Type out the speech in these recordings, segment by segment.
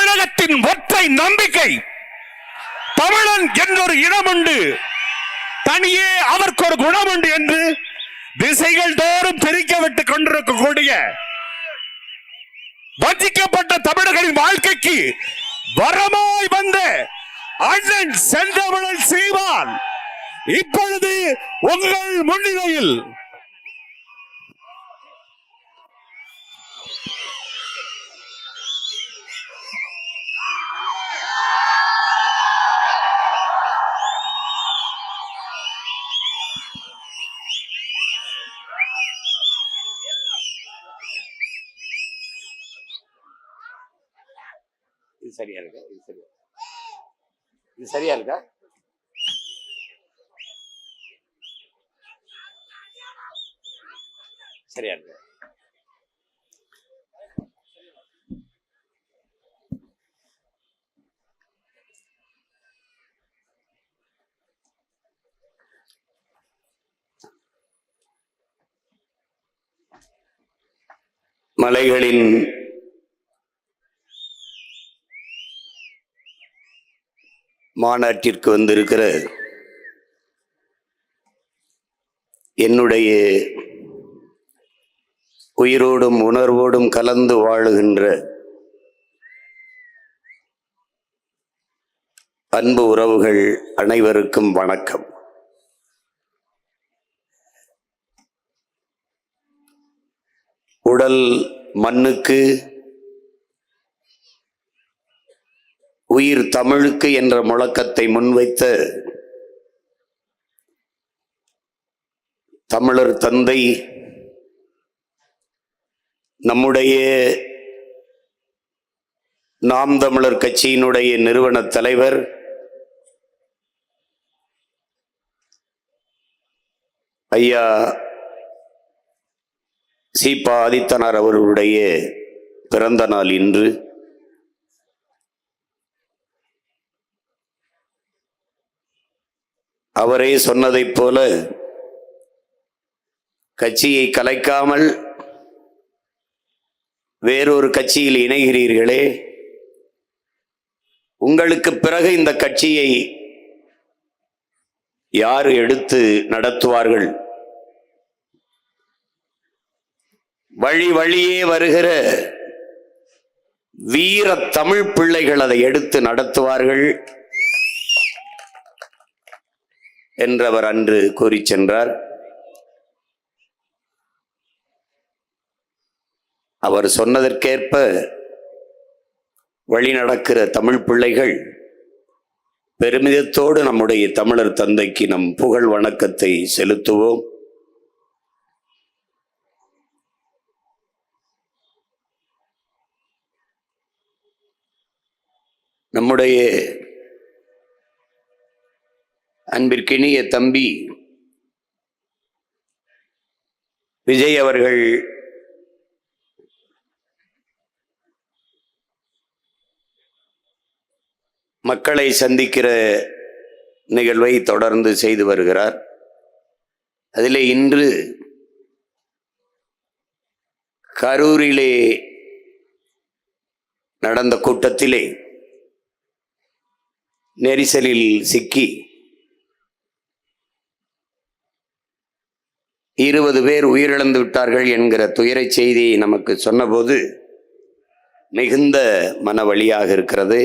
தமிழகத்தின் ஒற்றை நம்பிக்கை தமிழன் என்றொரு இனம் உண்டு, தனியே அவருக்கு ஒரு குணம் உண்டு என்று திசைகள் தோறும் தெரிக்க விட்டுக் கொண்டிருக்கக்கூடிய வஞ்சிக்கப்பட்ட தமிழர்களின் வாழ்க்கைக்கு வரமாய் வந்த அண்ணன் செந்தமிழன் சீமான் இப்பொழுது உங்கள் முன்னிலையில் சரியா இருக்கா? இது சரியா இருக்கா? சரியா இருக்கு. மலைகளின் மாநாட்டிற்கு வந்திருக்கிற என்னுடைய உயிரோடும் உணர்வோடும் கலந்து வாழுகின்ற அன்பு உறவுகள் அனைவருக்கும் வணக்கம். உடல் மண்ணுக்கு, உயிர் தமிழுக்கு என்ற முழக்கத்தை முன்வைத்த தமிழர் தந்தை, நம்முடைய நாம் தமிழர் கட்சியினுடைய நிறுவன தலைவர் ஐயா சீபா ஆதித்தனார் அவர்களுடைய பிறந்த நாள் இன்று. அவரே சொன்னதைப் போல கட்சியை கலைக்காமல் வேறொரு கட்சியில் இணைகிறீர்களே, உங்களுக்கு பிறகு இந்த கட்சியை யார் எடுத்து நடத்துவார்கள்? வழி வழியே வருகிற வீர தமிழ் பிள்ளைகள் அதை எடுத்து நடத்துவார்கள் என்றவர் அன்று கூறி சென்றார். அவர் சொன்னதற்கேற்ப வழி நடக்கிற தமிழ் பிள்ளைகள் பெருமிதத்தோடு நம்முடைய தமிழர் தந்தைக்கு நம் புகழ் வணக்கத்தை செலுத்துவோம். நம்முடைய அன்பிற்கினிய தம்பி விஜய் அவர்கள் மக்களை சந்திக்கிற நிகழ்வை தொடர்ந்து செய்து வருகிறார். அதிலே இன்று கரூரிலே நடந்த கூட்டத்திலே நெரிசலில் சிக்கி 20 பேர் உயிரிழந்து விட்டார்கள் என்கிற துயரை செய்தியை நமக்கு சொன்னபோது மிகுந்த மனவலியாக இருக்கிறது.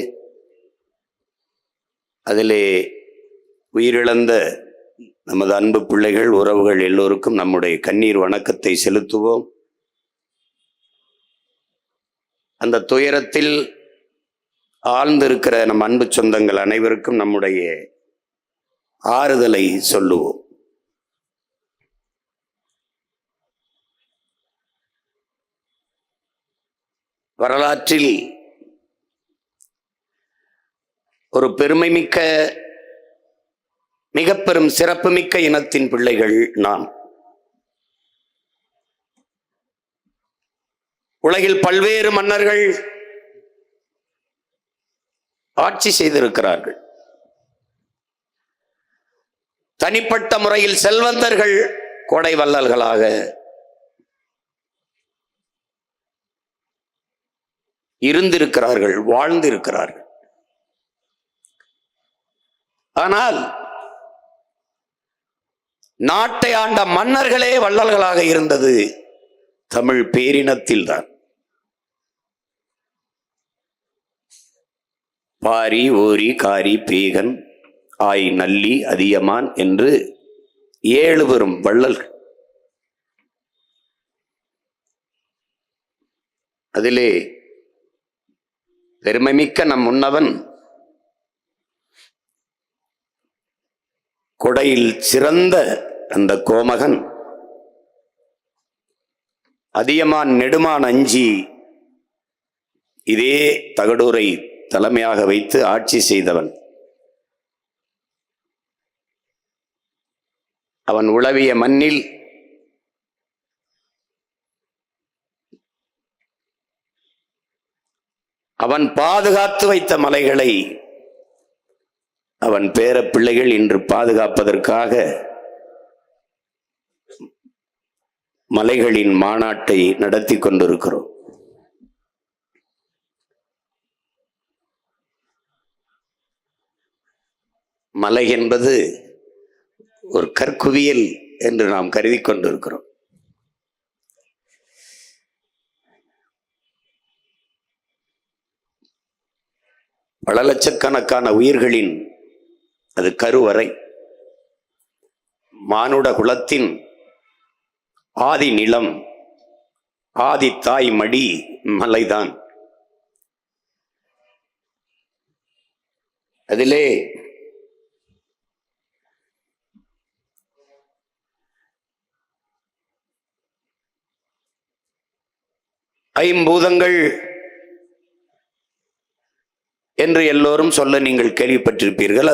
அதிலே உயிரிழந்த நமது அன்பு பிள்ளைகள், உறவுகள் எல்லோருக்கும் நம்முடைய கண்ணீர் வணக்கத்தை செலுத்துவோம். அந்த துயரத்தில் ஆழ்ந்திருக்கிற நம் அன்பு சொந்தங்கள் அனைவருக்கும் நம்முடைய ஆறுதலை சொல்லுவோம். வரலாற்றில் ஒரு பெருமைமிக்க, மிக பெரும் சிறப்புமிக்க இனத்தின் பிள்ளைகள் நாம். உலகில் பல்வேறு மன்னர்கள் ஆட்சி செய்திருக்கிறார்கள். தனிப்பட்ட முறையில் செல்வந்தர்கள் கோடை வள்ளல்களாக இருந்திருக்கிறார்கள், வாழ்ந்திருக்கிறார்கள். ஆனால் நாட்டை ஆண்ட மன்னர்களே வள்ளல்களாக இருந்தது தமிழ் பேரினத்தில்தான். பாரி, ஓரி, காரி, பேகன், ஆய், நல்லி, அதியமான் என்று 7 பெரும் வள்ளல்கள். அதிலே பெருமைமிக்க நம் முன்னவன் கொடையில் சிறந்த அந்த கோமகன் அதியமான் நெடுமான் அஞ்சி இதே தகடூரை தலைமையாக வைத்து ஆட்சி செய்தவன். அவன் உளவிய மண்ணில் அவன் பாதுகாத்து வைத்த மலைகளை அவன் பேர பிள்ளைகள் இன்று பாதுகாப்பதற்காக மலைகளின் மாநாட்டை நடத்தி கொண்டிருக்கிறோம். மலை என்பது ஒரு கற்குவியல் என்று நாம் கருதி கொண்டிருக்கிறோம். பல லட்சக்கணக்கான உயிர்களின் அது கருவறை. மானுட குலத்தின் ஆதி நிலம், ஆதி தாய் மடி மலைதான். அதிலே ஐம்பூதங்கள் என்று எல்லோரும் சொல்ல நீங்கள் கேள்விப்பட்டிருப்பீர்கள்.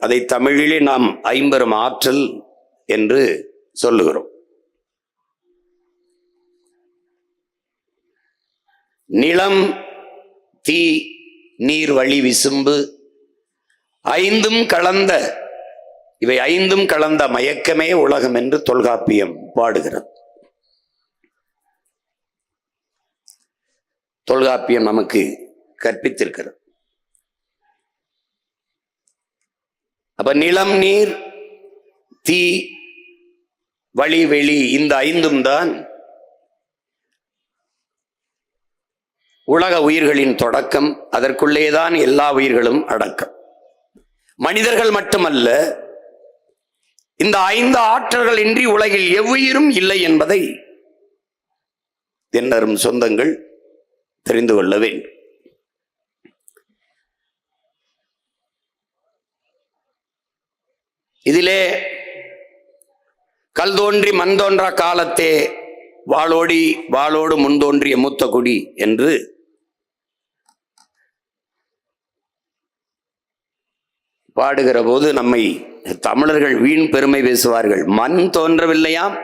அதை தமிழிலே நாம் ஐம்பெரும் ஆற்றல் என்று சொல்லுகிறோம். நிலம், தீ, நீர், வழி, விசும்பு இவை ஐந்தும் கலந்த மயக்கமே உலகம் என்று தொல்காப்பியம் பாடுகிறது. தொல்காப்பியம் நமக்கு கற்பித்திருக்கிறது. அப்ப நிலம், நீர், தீ, வழி, வெளி இந்த ஐந்தும் தான் உலக உயிர்களின் தொடக்கம். அதற்குள்ளேதான் எல்லா உயிர்களும் அடக்கம். மனிதர்கள் மட்டுமல்ல, இந்த 5 ஆற்றல்கள் இன்றி உலகில் எவ்வுயிரும் இல்லை என்பதை என்னரும் சொந்தங்கள் தெரிந்து கொள்ள வேண்டும். இதிலே கல் தோன்றி மண் தோன்றா காலத்தே வாளோடு முன் தோன்றிய மூத்த குடி என்று பாடுகிற போது நம்மை தமிழர்கள் வீண் பெருமை பேசுவார்கள். மண் தோன்றவில்லையாம்,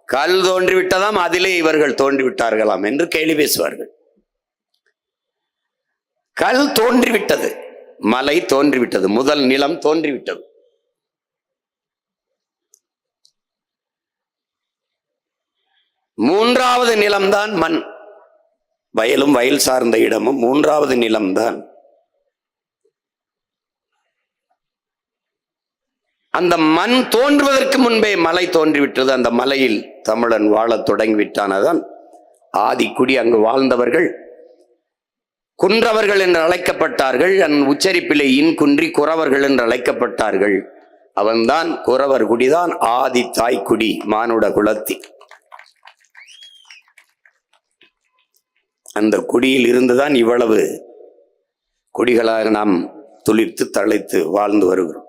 கல் தோன்றிவிட்டதாம், அதிலே இவர்கள் தோன்றிவிட்டார்களாம் என்று கேலி பேசுவார்கள். கல் தோன்றிவிட்டது, மலை தோன்றிவிட்டது, முதல் நிலம் தோன்றிவிட்டது. மூன்றாவது நிலம்தான் மண். வயலும் வயல் சார்ந்த இடமும் 3வது நிலம்தான். அந்த மண் தோன்றுவதற்கு முன்பே மலை தோன்றிவிட்டது. அந்த மலையில் தமிழன் வாழத் தொடங்கிவிட்டானதான் ஆதிக்குடி. அங்கு வாழ்ந்தவர்கள் குன்றவர்கள் என்று அழைக்கப்பட்டார்கள். உச்சரிப்பிலே இன் குன்றி குறவர்கள் என்று அழைக்கப்பட்டார்கள். அவன்தான் குறவர் குடிதான் ஆதி தாய்க்குடி மானுட குலத்தி. அந்த குடியில் இருந்துதான் இவ்வளவு குடிகளாக நாம் துளிர்த்து தழைத்து வாழ்ந்து வருகிறோம்.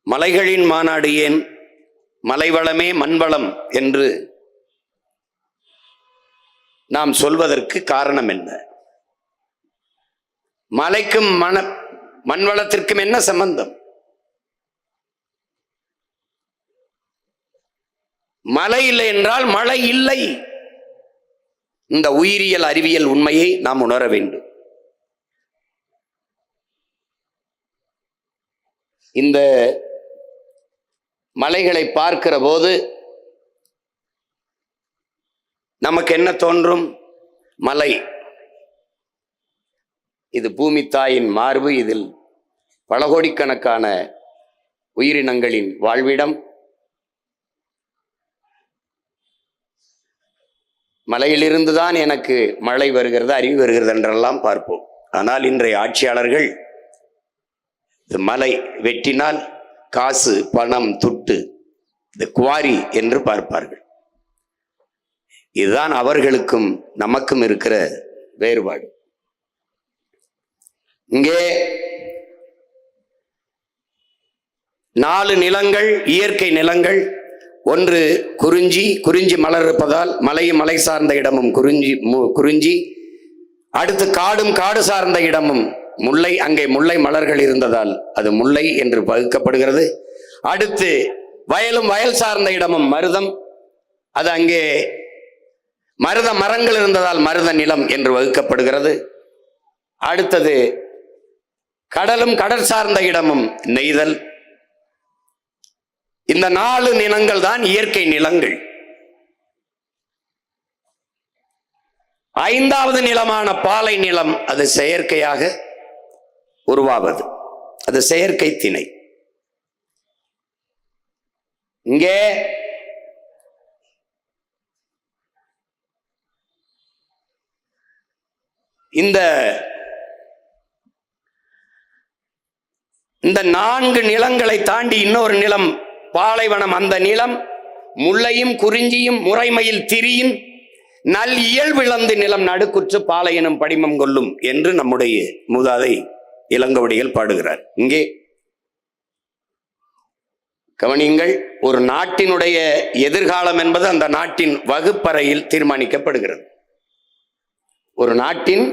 மலைகளின் மாநாடு ஏன்? மலைவளமே மண்வளம் என்று நாம் சொல்வதற்கு காரணம் என்ன? மலைக்கும் மண்வளத்திற்கும் என்ன சம்பந்தம்? மழை இல்லை என்றால் மழை இல்லை. இந்த உயிரியல் அறிவியல் உண்மையை நாம் உணர வேண்டும். இந்த மலைகளை பார்க்கிற போது நமக்கு என்ன தோன்றும்? மலை, இது பூமி தாயின் மார்பு, இதில் பல கோடிக்கணக்கான உயிரினங்களின் வாழ்விடம். மலையிலிருந்துதான் எனக்கு மழை வருகிறது, அறிவு வருகிறது என்றெல்லாம் பார்ப்போம். ஆனால் இன்றைய ஆட்சியாளர்கள் இது மலை வெட்டினால் காசு, பணம், துட்டு, இது குவாரி என்று பார்ப்பார்கள். இதுதான் அவர்களுக்கும் நமக்கும் இருக்கிற வேறுபாடு. இங்கே 4 நிலங்கள், இயற்கை நிலங்கள். ஒன்று குறிஞ்சி, குறிஞ்சி மலர் இருப்பதால் மலையும் மலை சார்ந்த இடமும் குறிஞ்சி. அடுத்து காடும் காடு சார்ந்த இடமும் முல்லை, அங்கே முல்லை மலர்கள் இருந்ததால் அது முல்லை என்று பகுக்கப்படுகிறது. அடுத்து வயலும் வயல் சார்ந்த இடமும் மருதம், அது அங்கே மருத மரங்கள் இருந்ததால் மருத நிலம் என்று வகுக்கப்படுகிறது. அடுத்தது கடலும் கடல் சார்ந்த இடமும் நெய்தல். இந்த 4 நிலங்கள் தான் இயற்கை நிலங்கள். 5வது நிலமான பாலை நிலம், அது செயற்கையாக உருவாவது, அது செயற்கை திணை. இங்கே இந்த 4 நிலங்களை தாண்டி இன்னொரு நிலம் பாலைவனம். அந்த நிலம் முல்லையும் குறிஞ்சியும் முறைமையில் திரியின் நல் இயல்பிழந்து நிலம் நடுக்குற்று பாலையனும் படிமம் கொள்ளும் என்று நம்முடைய மூதாதை இளங்கோவடிகள் பாடுகிறார். இங்கே கவனியுங்கள், ஒரு நாட்டினுடைய எதிர்காலம் என்பது அந்த நாட்டின் வகுப்பறையில் தீர்மானிக்கப்படுகிறது. ஒரு நாட்டின்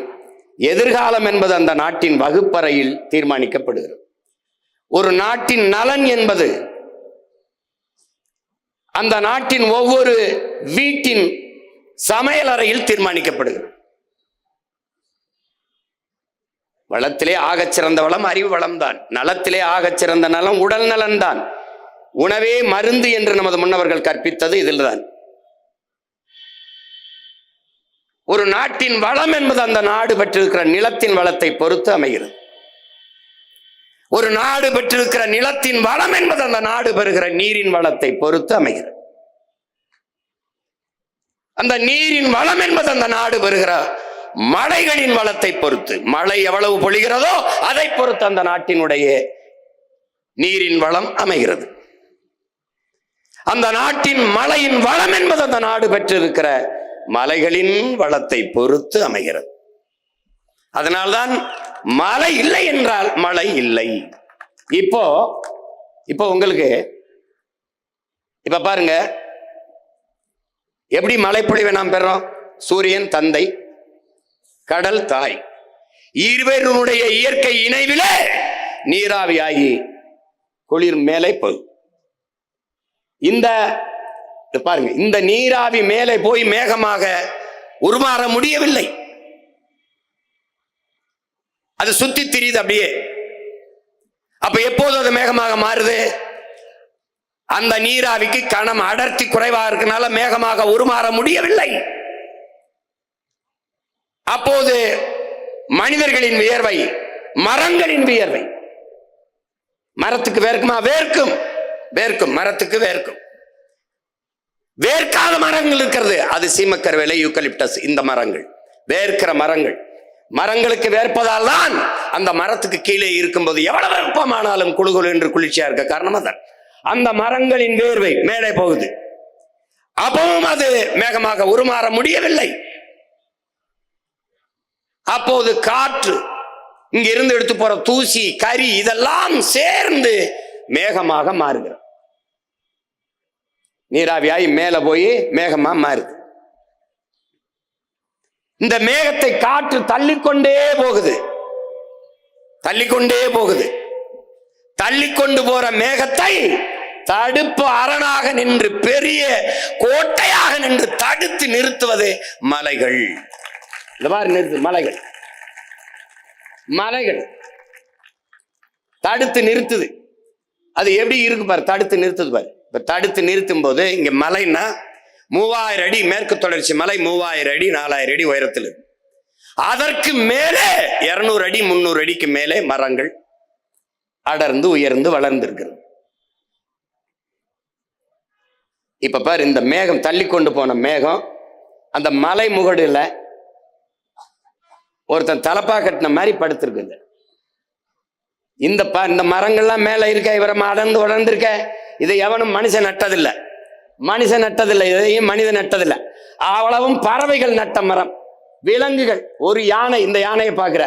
எதிர்காலம் என்பது அந்த நாட்டின் வகுப்பறையில் தீர்மானிக்கப்படுகிறது. ஒரு நாட்டின் நலன் என்பது அந்த நாட்டின் ஒவ்வொரு வீட்டின் சமையலறையில் தீர்மானிக்கப்படுகிறது. வளத்திலே ஆகச் சிறந்த வளம் அறிவு வளம்தான். நலத்திலே ஆகச் சிறந்த நலம் உடல் நலன்தான். உணவே மருந்து என்று நமது முன்னவர்கள் கற்பித்தது இதில்தான். ஒரு நாட்டின் வளம் என்பது அந்த நாடு பெற்றிருக்கிற நிலத்தின் வளத்தை பொறுத்து அமைகிறது. ஒரு நாடு பெற்றிருக்கிற நிலத்தின் வளம் என்பது அந்த நாடு பெறுகிற நீரின் வளத்தை பொறுத்து அமைகிறது. அந்த நீரின் வளம் என்பது அந்த நாடு பெறுகிற மழைகளின் வளத்தை பொறுத்து, மழை எவ்வளவு பொழிகிறதோ அதை பொறுத்து அந்த நாட்டினுடைய நீரின் வளம் அமைகிறது. அந்த நாட்டின் மழையின் வளம் என்பது அந்த நாடு பெற்றிருக்கிற மலைகளின் வளத்தை பொறுத்து அமைகிறது. அதனால்தான் மழை இல்லை என்றால் மழை இல்லை. இப்போ உங்களுக்கு இப்ப பாருங்க, எப்படி மழைப்பொழிவை நாம் பெறோம்? சூரியன் தந்தை, கடல் தாய், இருவருடைய இயற்கை இணைவிலே நீராவியாகி குளிர் மேலே போகும். இந்த பாருங்க, இந்த நீராவி மேலே போய் மேகமாக உருமாற முடியவில்லை. அது சுத்தி திரியுது அப்படியே. அப்ப எப்போது அது மேகமாக மாறுது? அந்த நீராவிக்கு கணம் அடர்த்தி குறைவாக இருக்கனால மேகமாக உருமாற முடியவில்லை. அப்போது மனிதர்களின் வியர்வை, மரங்களின் வியர்வை, மரத்துக்கு வேர்க்குமா? வேர்க்கும், வேர்க்கும், மரத்துக்கு வேர்க்கும். வேர்க்காத மரங்கள் இருக்கிறது, அது சீமக்கருவேலை, யூக்கலிப்டஸ், இந்த மரங்கள் வேர்க்கிற மரங்கள். மரங்களுக்கு வேர்ப்பதால் தான் அந்த மரத்துக்கு கீழே இருக்கும்போது எவ்வளவு வெப்பமானாலும் குளுகுளு என்று குளிர்ச்சியா இருக்க காரணமா தான் அந்த மரங்களின் வேர்வை மேலே போகுது. அப்பவும் அது மேகமாக உருமாற முடியவில்லை. அப்போது காற்று, இங்க இருந்து எடுத்து போற தூசி, கரி, இதெல்லாம் சேர்ந்து மேகமாக மாறுகிறது. நீராவியாய் மேல போய் மேகமா மாறுது. இந்த மேகத்தை காற்று தள்ளிக்கொண்டே போகுது, தள்ளிக்கொண்டே போகுது. தள்ளிக்கொண்டு போற மேகத்தை தடுப்பு அரணாக நின்று, பெரிய கோட்டையாக நின்று தடுத்து நிறுத்துவது மலைகள். இந்த மாதிரி நிறுத்து மலைகள், மலைகள் தடுத்து நிறுத்துது. அது எப்படி இருக்கு பாரு, தடுத்து நிறுத்துது பாரு. இப்ப தடுத்து நிறுத்தும் போது இங்க மலைன்னா 3000 அடி, மேற்கு தொடர்ச்சி மலை 3000 அடி 4000 அடி உயரத்தில் இருக்கு. அதற்கு மேலே 200 அடி 300 அடிக்கு மேலே மரங்கள் அடர்ந்து உயர்ந்து வளர்ந்து இருக்கிறது. இப்ப பாரு, இந்த மேகம் தள்ளி கொண்டு போன மேகம் அந்த மலை முகடுல ஒருத்தன் தலப்பா கட்டின மாதிரி படுத்திருக்குது. இந்த மரங்கள்லாம் மேல இருக்க, இவரை அடர்ந்து வளர்ந்து இருக்க, இதை எவனும் மனுஷன் நட்டதில்லை, இதையும் மனிதன் நட்டதில்லை. அவ்வளவும் பறவைகள் நட்ட மரம், விலங்குகள். ஒரு யானை, இந்த யானையை பார்க்கிற,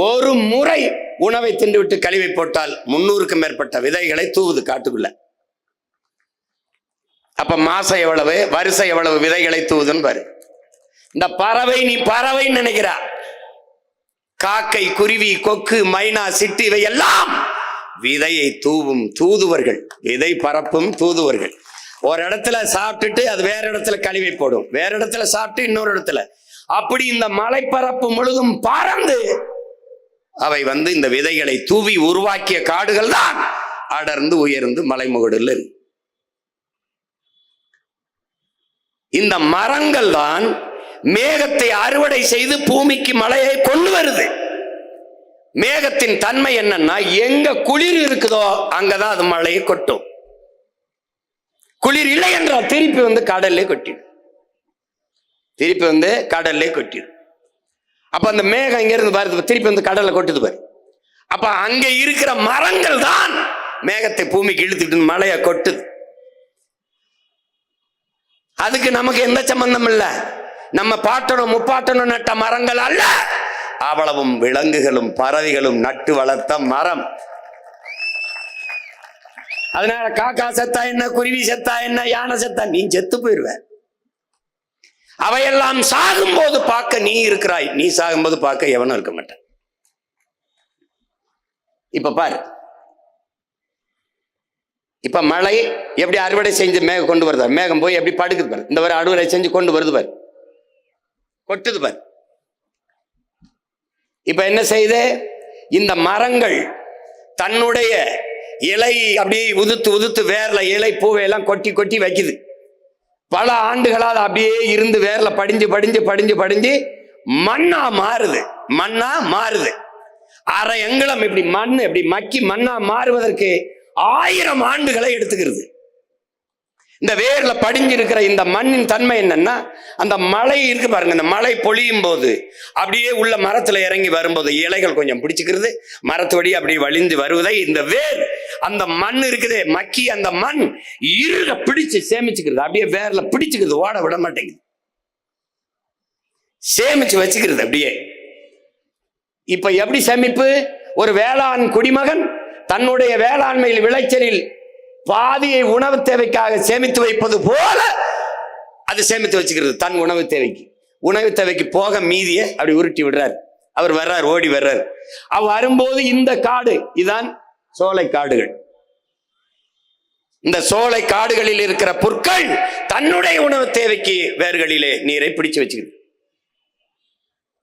ஒரு முறை உணவை தின்று விட்டு கழிவை போட்டால் 300க்கும் மேற்பட்ட விதைகளை தூவுது காட்டுக்குள்ள. அப்ப மாசம் எவ்வளவு, வருஷம் எவ்வளவு விதைகளை தூவுதுன்னு பாரு. இந்த பறவை, நீ பறவைன்னு நினைக்கிறா, காக்கை, குருவி, கொக்கு, மைனா, சிட்டு இவை எல்லாம் விதையை தூவும் தூதுவர்கள், விதை பரப்பும் தூதுவர்கள். ஒரு இடத்துல சாப்பிட்டுட்டு அது வேற இடத்துல கழிவை போடும், வேற இடத்துல சாப்பிட்டு இன்னொரு இடத்துல. அப்படி இந்த மலைப்பரப்பு முழுதும் பறந்து அவை இந்த விதைகளை தூவி உருவாக்கிய காடுகள் தான் அடர்ந்து உயர்ந்து மலைமுகடுல இருக்கு. இந்த மரங்கள் தான் மேகத்தை அறுவடை செய்து பூமிக்கு மழையை கொண்டு வருது. மேகத்தின் தன்மை என்னன்னா, எங்க குளிர் இருக்குதோ அங்கதான் அது மழையை கொட்டும். குளிர் இல்லை என்றால் திருப்பி கடல்லே கொட்டிடும், கடல்லே கொட்டிடும். அப்ப அந்த மேகம் இங்க இருந்து வருது, திருப்பி கடல்ல கொட்டுது பாரு. அப்ப அங்க இருக்கிற மரங்கள் தான் மேகத்தை பூமிக்கு இழுத்துக்கிட்டு மழையை கொட்டுது. அதுக்கு நமக்கு எந்த சம்பந்தம் இல்லை. நம்ம பாட்டனும் முப்பாட்டனும் நட்ட மரங்கள் அல்ல, அவ்வளவும் விலங்குகளும் பறவைகளும் நட்டு வளர்த்த மரம். அதனால காக்கா செத்தா என்ன, குருவி செத்தா என்ன, யானை செத்தா நீ செத்து போயிருவ. அவையெல்லாம் சாகும் போது பார்க்க நீ இருக்கிறாய், நீ சாகும்போது பார்க்க எவனும் இருக்க மாட்டான். இப்ப பாரு, இப்ப மழை எப்படி அறுவடை செஞ்சு மேகம் கொண்டு வருது, மேகம் போய் எப்படி படுக்குது பாரு. இந்த வரை அறுவடை செஞ்சு கொண்டு வருது பாரு, கொட்டுது பாரு. இப்ப என்ன செய்யுது, இந்த மரங்கள் தன்னுடைய இலை அப்படியே உதுத்து உதுத்து வேர்ல இலை பூவை எல்லாம் கொட்டி கொட்டி வைக்குது. பல ஆண்டுகளால் அப்படியே இருந்து வேர்ல படிஞ்சு படிஞ்சு படிஞ்சு படிஞ்சு மண்ணா மாறுது. அரை எங்கலம் இப்படி மண் இப்படி மக்கி மண்ணா மாறுவதற்கு 1000 ஆண்டுகளை எடுத்துக்கிறது. இந்த வேர்ல படிஞ்சு இருக்கிற இந்த மண்ணின் தன்மை என்னன்னா, அந்த மழை இருக்கு பாருங்க, இந்த மழை பொழியும் போது அப்படியே உள்ள மரத்துல இறங்கி வரும்போது இலைகள் கொஞ்சம் பிடிச்சுக்கிறது, மரத்து வழி அப்படியே வழிந்து வருவதை இந்த வேர் அந்த மண் இருக்குதே மக்கி, அந்த மண் இருக பிடிச்சு சேமிச்சுக்கிறது, அப்படியே வேர்ல பிடிச்சுக்கிறது, ஓட விட மாட்டேங்குது, சேமிச்சு வச்சுக்கிறது அப்படியே. இப்ப எப்படி சேமிப்பு, ஒரு வேளாண் குடிமகன் தன்னுடைய வேளாண்மையில் விளைச்சலில் பாதியை உணவு தேவைக்காக சேமித்து வைப்பது போல அது சேமித்து வச்சுக்கிறது தன் உணவு தேவைக்கு போக மீதியை அப்படி உருட்டி விடுறார். அவர் வர்றார், ஓடி வர்றார். அவர் வரும்போது இந்த காடு இதான் சோலை காடுகள். இந்த சோலை காடுகளில் இருக்கிற புற்கள் தன்னுடைய உணவு தேவைக்கு வேர்களிலே நீரை பிடிச்சு வச்சுக்கிறது.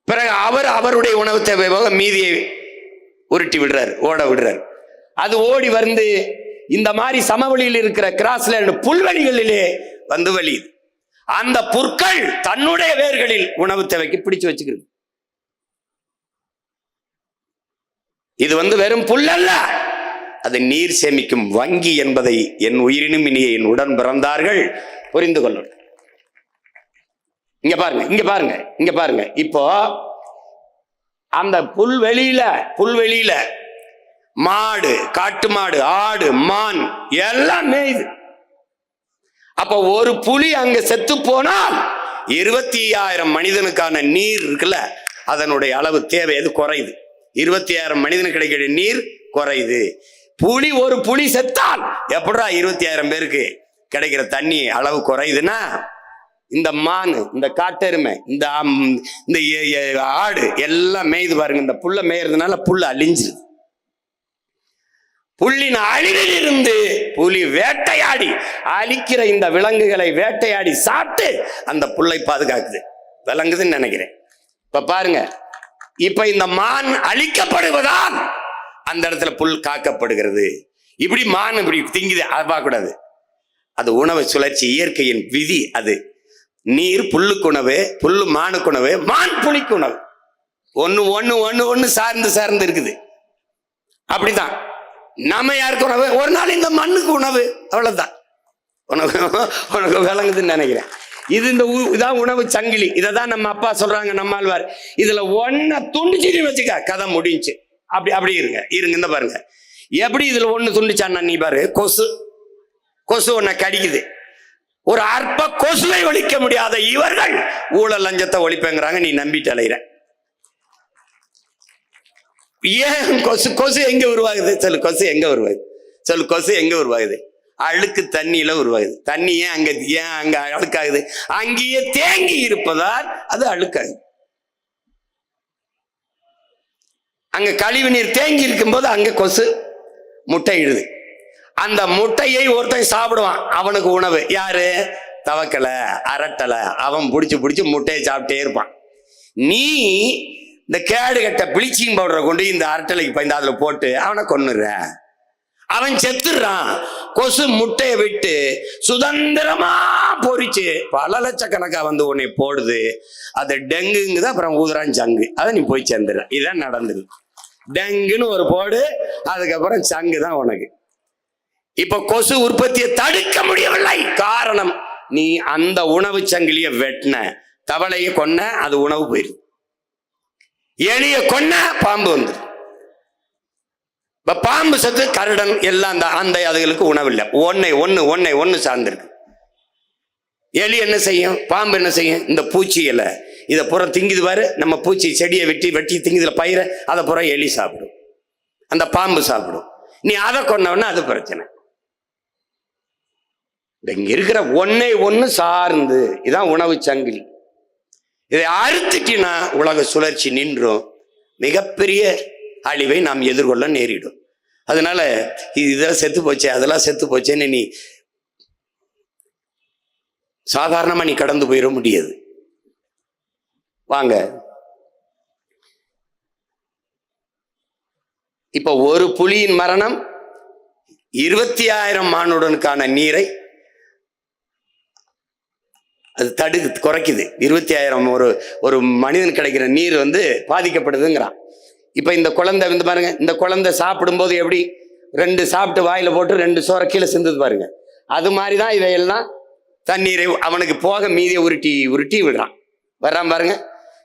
பிறகு அவருடைய உணவு தேவை போக மீதியை உருட்டி விடுறார், ஓட விடுறார். அது ஓடி வந்து இந்த மாதிரி சமவெளியில் இருக்கிற கிராஸ்லேண்ட் புல்வெளிகளிலே வலியுது. அந்த புற்கள் தன்னுடைய வேர்களில் உணவு தேவைக்கு பிடிச்சு வச்சுக்கிறது. இது வெறும் புல் அல்ல, அது நீர் சேமிக்கும் வங்கி என்பதை என் உயிரினும் இனிய என் உடன் பிறந்தார்கள் புரிந்து கொள்ளும். இங்க பாருங்க. இப்போ அந்த புல்வெளியில மாடு, காட்டு மாடு, ஆடு, மான் எல்லாம் மேயுது. அப்ப ஒரு புலி அங்க செத்து போனால் 25,000 மனிதனுக்கான நீர் இருக்குல்ல, அதனுடைய அளவு தேவை அது குறையுது. 25,000 மனிதனுக்கு கிடைக்கிற நீர் குறையுது. ஒரு புலி செத்தால் எப்படா 25,000 பேருக்கு கிடைக்கிற தண்ணி அளவு குறையுதுன்னா, இந்த மான், இந்த காட்டெருமை, இந்த ஆடு எல்லாம் மேய்து பாருங்க. இந்த புல்ல மேயறதுனால புல்ல அழிஞ்சிருது. புல்லின் அழிவில் இருந்து புலி வேட்டையாடி அழிக்கிற இந்த விலங்குகளை வேட்டையாடி சாப்பிட்டு அந்த புல்லை பாதுகாக்குது, விளங்குதுன்னு நினைக்கிறேன். இப்ப பாருங்க, இப்ப இந்த மான் அழிக்கப்படுவதால் அந்த இடத்துல புல் காக்கப்படுகிறது. இப்படி மான் இப்படி திங்குது, அதை பார்க்கக்கூடாது. அது உணவு சுழற்சி, இயற்கையின் விதி. அது நீர் புல்லுக்கு உணவு, புல்லு மானுக்கு உணவு, மான் புலிக்கு உணவு. ஒண்ணு ஒண்ணு ஒண்ணு ஒண்ணு சார்ந்து சார்ந்து இருக்குது. அப்படிதான் நம்ம யாருக்கு உணவு? ஒரு நாள் இந்த மண்ணுக்கு உணவு, அவ்வளவுதான். உனக்கு விளங்குதுன்னு நினைக்கிறேன். இது இதான் உணவு சங்கிலி. இதை தான் நம்ம அப்பா சொல்றாங்க, நம்மாழ்வார். இதுல ஒன்ன துண்டிச்சு வச்சுக்க, கதை முடிஞ்சு. அப்படி இருங்க இந்த பாருங்க எப்படி இதுல ஒண்ணு துண்டிச்சான்னா, நீ பாரு, கொசு ஒன்ன கடிக்குது. ஒரு அற்ப கொசுவை ஒழிக்க முடியாத இவர்கள் ஊழல் லஞ்சத்தை ஒழிப்பேங்கிறாங்க. நீ நம்பிட்டு அலையிற. ஏன் கொசு எங்க உருவாகுது? சொல்லு, கொசு எங்க உருவாகுது? சொல்லு, கொசு எங்க உருவாகுது? அழுக்கு தண்ணியில உருவாகுது. தண்ணி ஏன் அங்க அழுக்காகுது? அங்கேயே தேங்கி இருப்பதால் அது அழுக்காகுது. அங்க கழிவு நீர் தேங்கி இருக்கும் போது அங்க கொசு முட்டை இடுது. அந்த முட்டையை ஒருத்தன் சாப்பிடுவான், அவனுக்கு உணவு. யாரு? தவக்கலை, அரட்டலை. அவன் பிடிச்சு முட்டையை சாப்பிட்டே இருப்பான். நீ இந்த கேடு கட்ட பிளீச்சிங் பவுடரை கொண்டு இந்த அரட்டலைக்கு பயந்து அதுல போட்டு அவனை கொன்னுற. அவன் செத்துறான். கொசு முட்டையை விட்டு சுதந்திரமா பொறிச்சு பல லட்சக்கணக்கா வந்து உன்னை போடுது. அது டெங்குங்குது, அப்புறம் ஊதுறான் சங்கு. அதை நீ போய் சேர்ந்துடுற. இதான் நடந்தது. டெங்குன்னு ஒரு போடு, அதுக்கப்புறம் சங்கு தான் உனக்கு. இப்ப கொசு உற்பத்தியை தடுக்க முடியவில்லை. காரணம், நீ அந்த உணவு சங்கிலிய வெட்டின. தவளைய கொன்ன, அது உணவு போயிரு. எலிய கொன்ன, பாம்பு வந்து. இப்ப பாம்பு சத்து, கருடன் எல்லாம் அந்த அதுகளுக்கு உணவு இல்லை. ஒன்னு சார்ந்திருக்கு. எலி என்ன செய்யும்? பாம்பு என்ன செய்யும்? இந்த பூச்சி இலை இதை புறம் திங்குது பாரு. நம்ம பூச்சி செடியை வெட்டி திங்குதுல பயிர, அதை புறம் எலி சாப்பிடும், அந்த பாம்பு சாப்பிடும். நீ அதை கொன்னவன அது பிரச்சனை. இங்க இருக்கிற ஒன்னு சார்ந்து, இதான் உணவு சங்கிலி. இதை அறுத்துட்டினா உலக சுழற்சி நின்றும். மிகப்பெரிய அழிவை நாம் எதிர்கொள்ள நேரிடும். அதனால இதெல்லாம் செத்து போச்சே, அதெல்லாம் செத்து போச்சேன்னு நீ சாதாரணமா நீ கடந்து போயிட முடியாது. வாங்க, இப்ப ஒரு புலியின் மரணம் 20,000 மானுடனுக்கான நீரை அது குறைக்குது. 20,000 ஒரு மனிதன் கிடைக்கிற நீர் வந்து பாதிக்கப்படுதுங்கிறான். இப்ப இந்த குழந்தை வந்து பாருங்க, இந்த குழந்தை சாப்பிடும் போது எப்படி 2 சாப்பிட்டு வாயில போட்டு 2 சோற கீழே சிந்துது பாருங்க. அது மாதிரிதான் இவையெல்லாம் தண்ணீரை அவனுக்கு போக மீதியை உருட்டி விடுறான். வர்றான் பாருங்க.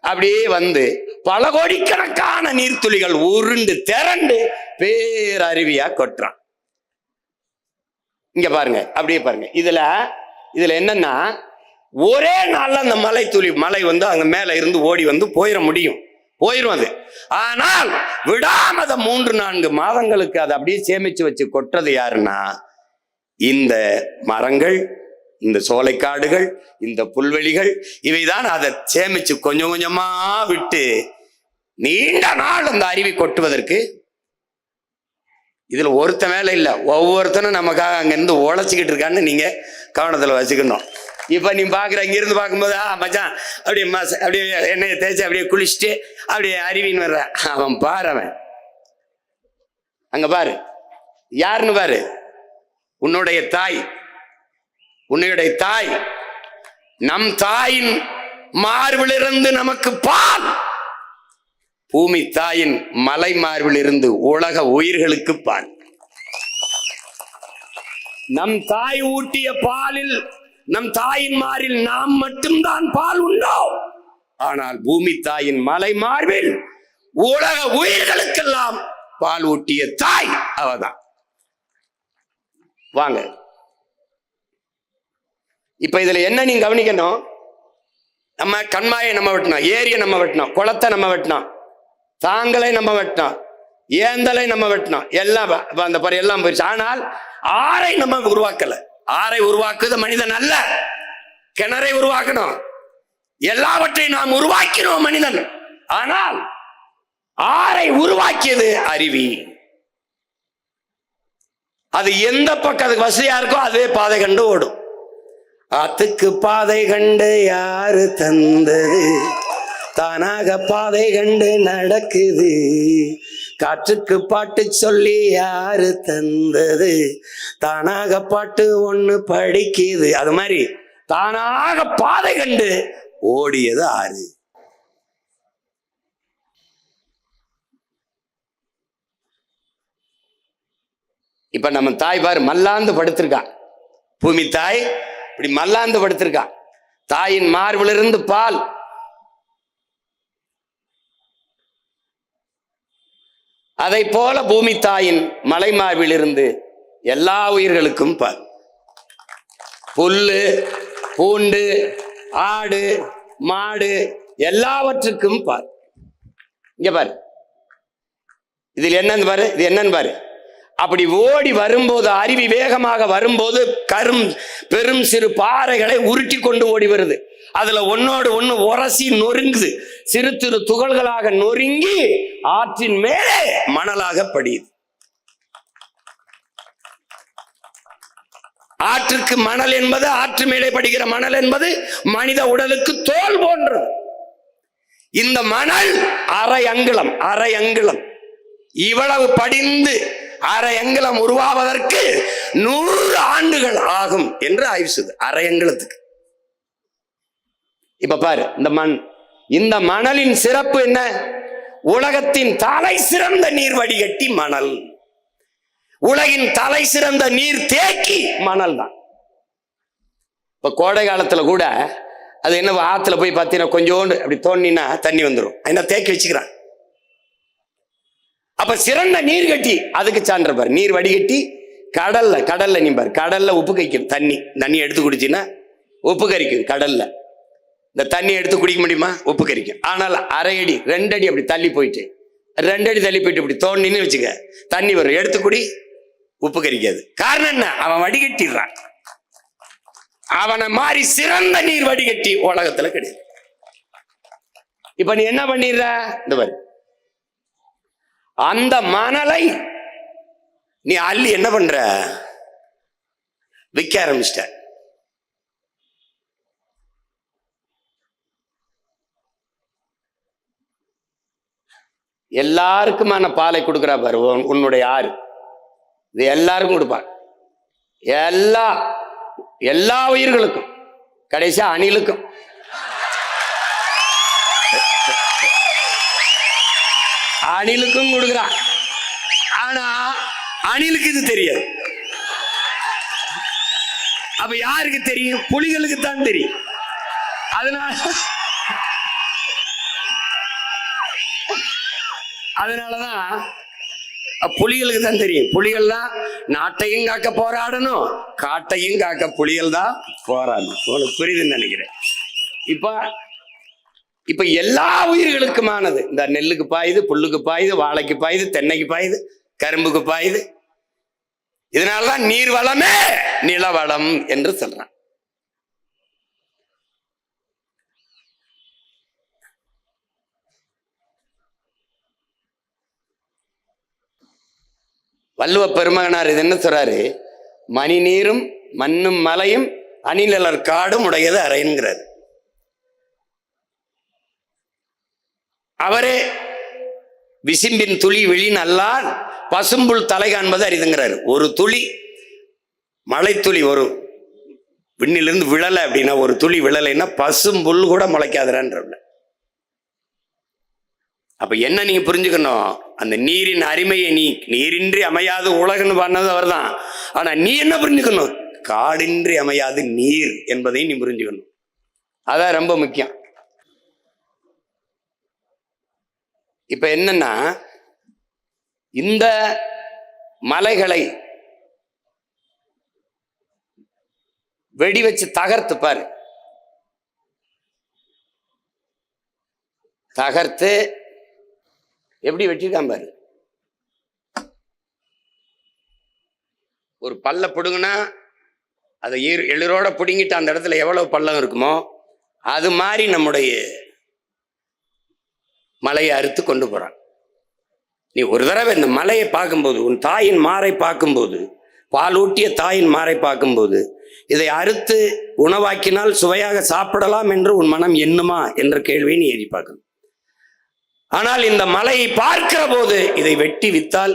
அப்படியே வந்து பல கோடிக்கணக்கான நீர்த்துளிகள் உருண்டு திரண்டு பேரருவியா கொட்டுறான். இங்க பாருங்க, அப்படியே பாருங்க. இதுல என்னன்னா, ஒரே நாள்ல அந்த மலை வந்து அங்க மேல இருந்து ஓடி வந்து போயிரும் அது. ஆனால் விடாமத 3-4 மாதங்களுக்கு அதை அப்படியே சேமிச்சு வச்சு கொட்டுறது யாருன்னா, இந்த மரங்கள், இந்த சோலைக்காடுகள், இந்த புல்வெளிகள், இவைதான் அதை சேமிச்சு கொஞ்சம் கொஞ்சமா விட்டு நீண்ட நாள் அந்த அருவி கொட்டுவதற்கு. இதுல ஒருத்த வேலை இல்லை, ஒவ்வொருத்தனும் நமக்காக அங்கிருந்து உழைச்சிக்கிட்டு இருக்கான்னு நீங்க கவனத்துல வச்சுக்கணும். இப்ப நீ பாக்குற, இங்க இருந்து பார்க்கும்போது மச்சான் அப்படியே எண்ணெயை தேய்ச்சி அப்படியே குளிச்சுட்டு அப்படியே அருவின்னு வர்ற. அவன் பாரு, அவன் அங்க பாரு யாருன்னு பாரு. உன்னுடைய தாய், நம் தாயின் மார்பிலிருந்து நமக்கு பால். பூமி தாயின் மலை மார்பிலிருந்து உலக உயிர்களுக்கு பால். நம் தாய் ஊட்டிய பாலில், நம் தாயின் மாரில் நாம் மட்டும்தான் பால் உண்டோம். ஆனால் பூமி தாயின் மலை மார்பில் உலக உயிர்களுக்கெல்லாம் பால் ஊட்டிய தாய் அவதான். வாங்க, இப்ப இதுல என்ன நீங்க கவனிக்கணும், நம்ம கண்மாயை நம்ம வெட்டினோம், ஏரியை நம்ம வெட்டினோம், குளத்தை நம்ம வெட்டினோம், தாங்களை நம்ம வெட்டினோம், ஏந்தலை நம்ம வெட்டினோம், எல்லாம் அந்த பாரு எல்லாம் போயிடுச்சு. ஆனால் ஆறை நம்ம உருவாக்கல. ஆறை உருவாக்குது மனிதன் அல்ல, கிணறை உருவாக்கணும். எல்லாவற்றையும் நாம் உருவாக்கினோம் மனிதன். ஆனால் ஆறை உருவாக்கியது அருவி. அது எந்த பக்கம் வசதியா இருக்கோ அதுவே பாதை கண்டு ஓடும். ஆத்துக்கு பாதை கண்டு யாரு தந்தது, தானாக பாதை கண்டு நடக்குது. காற்றுக்கு பாட்டு சொல்லி யாரு தந்தது, தானாக பாட்டு ஒண்ணு படிக்குது. அது மாதிரி தானாக பாதை கண்டு ஓடியது ஆறு. இப்ப நம்ம தாய் பாரு மல்லாந்து படுத்திருக்கா. பூமி தாய் இப்படி மல்லாந்து படுத்திருக்கா. தாயின் மார்பிலிருந்து பால். அதை போல பூமி தாயின் மலை மார்பிலிருந்து எல்லா உயிர்களுக்கும் பால். புல்லு, பூண்டு, ஆடு, மாடு எல்லாவற்றுக்கும் பார். இங்க பாரு, இதில் என்னன்னு பாரு, இது என்னன்னு பாரு. அப்படி ஓடி வரும்போது, அருவி வேகமாக வரும்போது பெரும் சிறு பாறைகளை உருட்டி கொண்டு ஓடி வருது. அதுல ஒன்னோடு ஒண்ணு உரசி நொறுங்குது. சிறு சிறு துகள்களாக நொறுங்கி ஆற்றின் மேலே மணலாக படியுது. ஆற்றுக்கு மணல் என்பது, ஆற்று மேலே படிக்கிற மணல் என்பது மனித உடலுக்கு தோல் போன்றது. இந்த மணல் அரை அங்குலம் இவ்வளவு படிந்து அரை அங்குலம் உருவாவதற்கு 100 ஆண்டுகள் ஆகும் என்று ஆய்வு செய்து. அரை அங்குலத்துக்கு. இப்ப பாரு, இந்த மணலின் சிறப்பு என்ன? உலகத்தின் தலை சிறந்த நீர் வடிகட்டி மணல். உலகின் தலை சிறந்த நீர் தேக்கி மணல் தான். இப்ப கோடை காலத்துல கூட அது என்ன, ஆத்துல போய் பார்த்தீங்கன்னா கொஞ்சோண்டு அப்படி தோண்டினா தண்ணி வந்துடும். என்ன தேக்கி வச்சுக்கிறான். அப்ப சிறந்த நீர் கட்டி அதுக்கு சான்ற பாரு. நீர் வடிகட்டி கடல்ல நீ பாரு, கடல்ல உப்பு கரிக்கும். தண்ணி எடுத்து குடிச்சின்னா உப்பு கரிக்கும். கடல்ல இந்த தண்ணி எடுத்து குடிக்க முடியுமா? உப்பு கரிக்கும். ஆனால் 1/2 அடி 2 அடி அப்படி தள்ளி போயிட்டு 2 அடி தள்ளி போயிட்டு இப்படி தோண்டின்னு வச்சுக்க, தண்ணி வரும். எடுத்து குடி, உப்பு கரிக்காது. காரணம் என்ன? அவன் வடிகட்டிடுறான். அவனை மாதிரி சிறந்த நீர் வடிகட்டி உலகத்துல கிடையாது. இப்ப நீ என்ன பண்ணிடுற? இந்த பாரு, அந்த மணலை நீ அள்ளி என்ன பண்ற? விற்க ஆரம்பிச்சிட்ட. எல்லாருக்குமான பாலை கொடுக்குறா பாரு உன்னுடைய ஆறு. இது எல்லாருக்கும் கொடுப்பார். எல்லா உயிர்களுக்கும், கடைசியா அணிலுக்கும். அணிலுக்கும் கொடுக்குறான். ஆனா அணிலுக்கு இது தெரியாது. அப்ப யாருக்கு தெரியும்? புலிகளுக்கு தான் தெரியும். அதனாலதான் புலிகளுக்கு தான் தெரியும். புலிகள் தான் நாட்டையும் காக்க போராடணும், காட்டையும் காக்க புலிகள் தான் போராடணும். உங்களுக்கு புரியுதுன்னு நினைக்கிறேன். இப்ப எல்லா உயிர்களுக்குமானது. இந்த நெல்லுக்கு பாயுது, புல்லுக்கு பாயுது, வாழைக்கு பாயுது, தென்னைக்கு பாயுது, கரும்புக்கு பாயுது. இதனாலதான் நீர் வளமே நிலவளம் என்று சொல்றான். வள்ளுவ பெருமகனார் இது என்ன சொல்றாரு? மணி நீரும் மண்ணும் மலையும் அணிலர் காடும் உடையது அறைங்கிறார். அவரே விசிம்பின் துளி வெளி நல்லார் பசும்புல் தலை காண்பது அரிதுங்கிறாரு. ஒரு துளி மழை துளி ஒரு விண்ணிலிருந்து விழலை அப்படின்னா, ஒரு துளி விழலைன்னா பசும்புல் கூட முளைக்காதுன்ற. அப்ப என்ன நீங்க புரிஞ்சுக்கணும்? அந்த நீரின் அருமையை நீரின்றி அமையாது உலகன்னு பண்ணது அவர் தான். ஆனா நீ என்ன புரிஞ்சுக்கணும்? காடின்றி அமையாது நீர் என்பதையும் நீ புரிஞ்சுக்கணும். அதான் ரொம்ப முக்கியம். இப்ப என்னன்னா, இந்த மலைகளை வெடி வச்சு தகர்த்து பாரு. தகர்த்து எப்படி வெட்டிருக்கான் பாரு. ஒரு பல்ல பிடுங்குனா அதை எளிரோட பிடுங்கிட்டு அந்த இடத்துல எவ்வளவு பள்ளம் இருக்குமோ அது மாதிரி நம்முடைய மலையை அறுத்து கொண்டு போறான். நீ ஒரு தடவை இந்த மலையை பார்க்கும்போது, உன் தாயின் மாறை பார்க்கும்போது, பாலூட்டிய தாயின் மாறை பார்க்கும்போது, இதை அறுத்து உணவாக்கினால் சுவையாக சாப்பிடலாம் என்று உன் மனம் எண்ணுமா என்ற கேள்வியை நீ எழுதி பார்க்கணும். ஆனால் இந்த மலையை பார்க்கிற போது இதை வெட்டி வித்தால்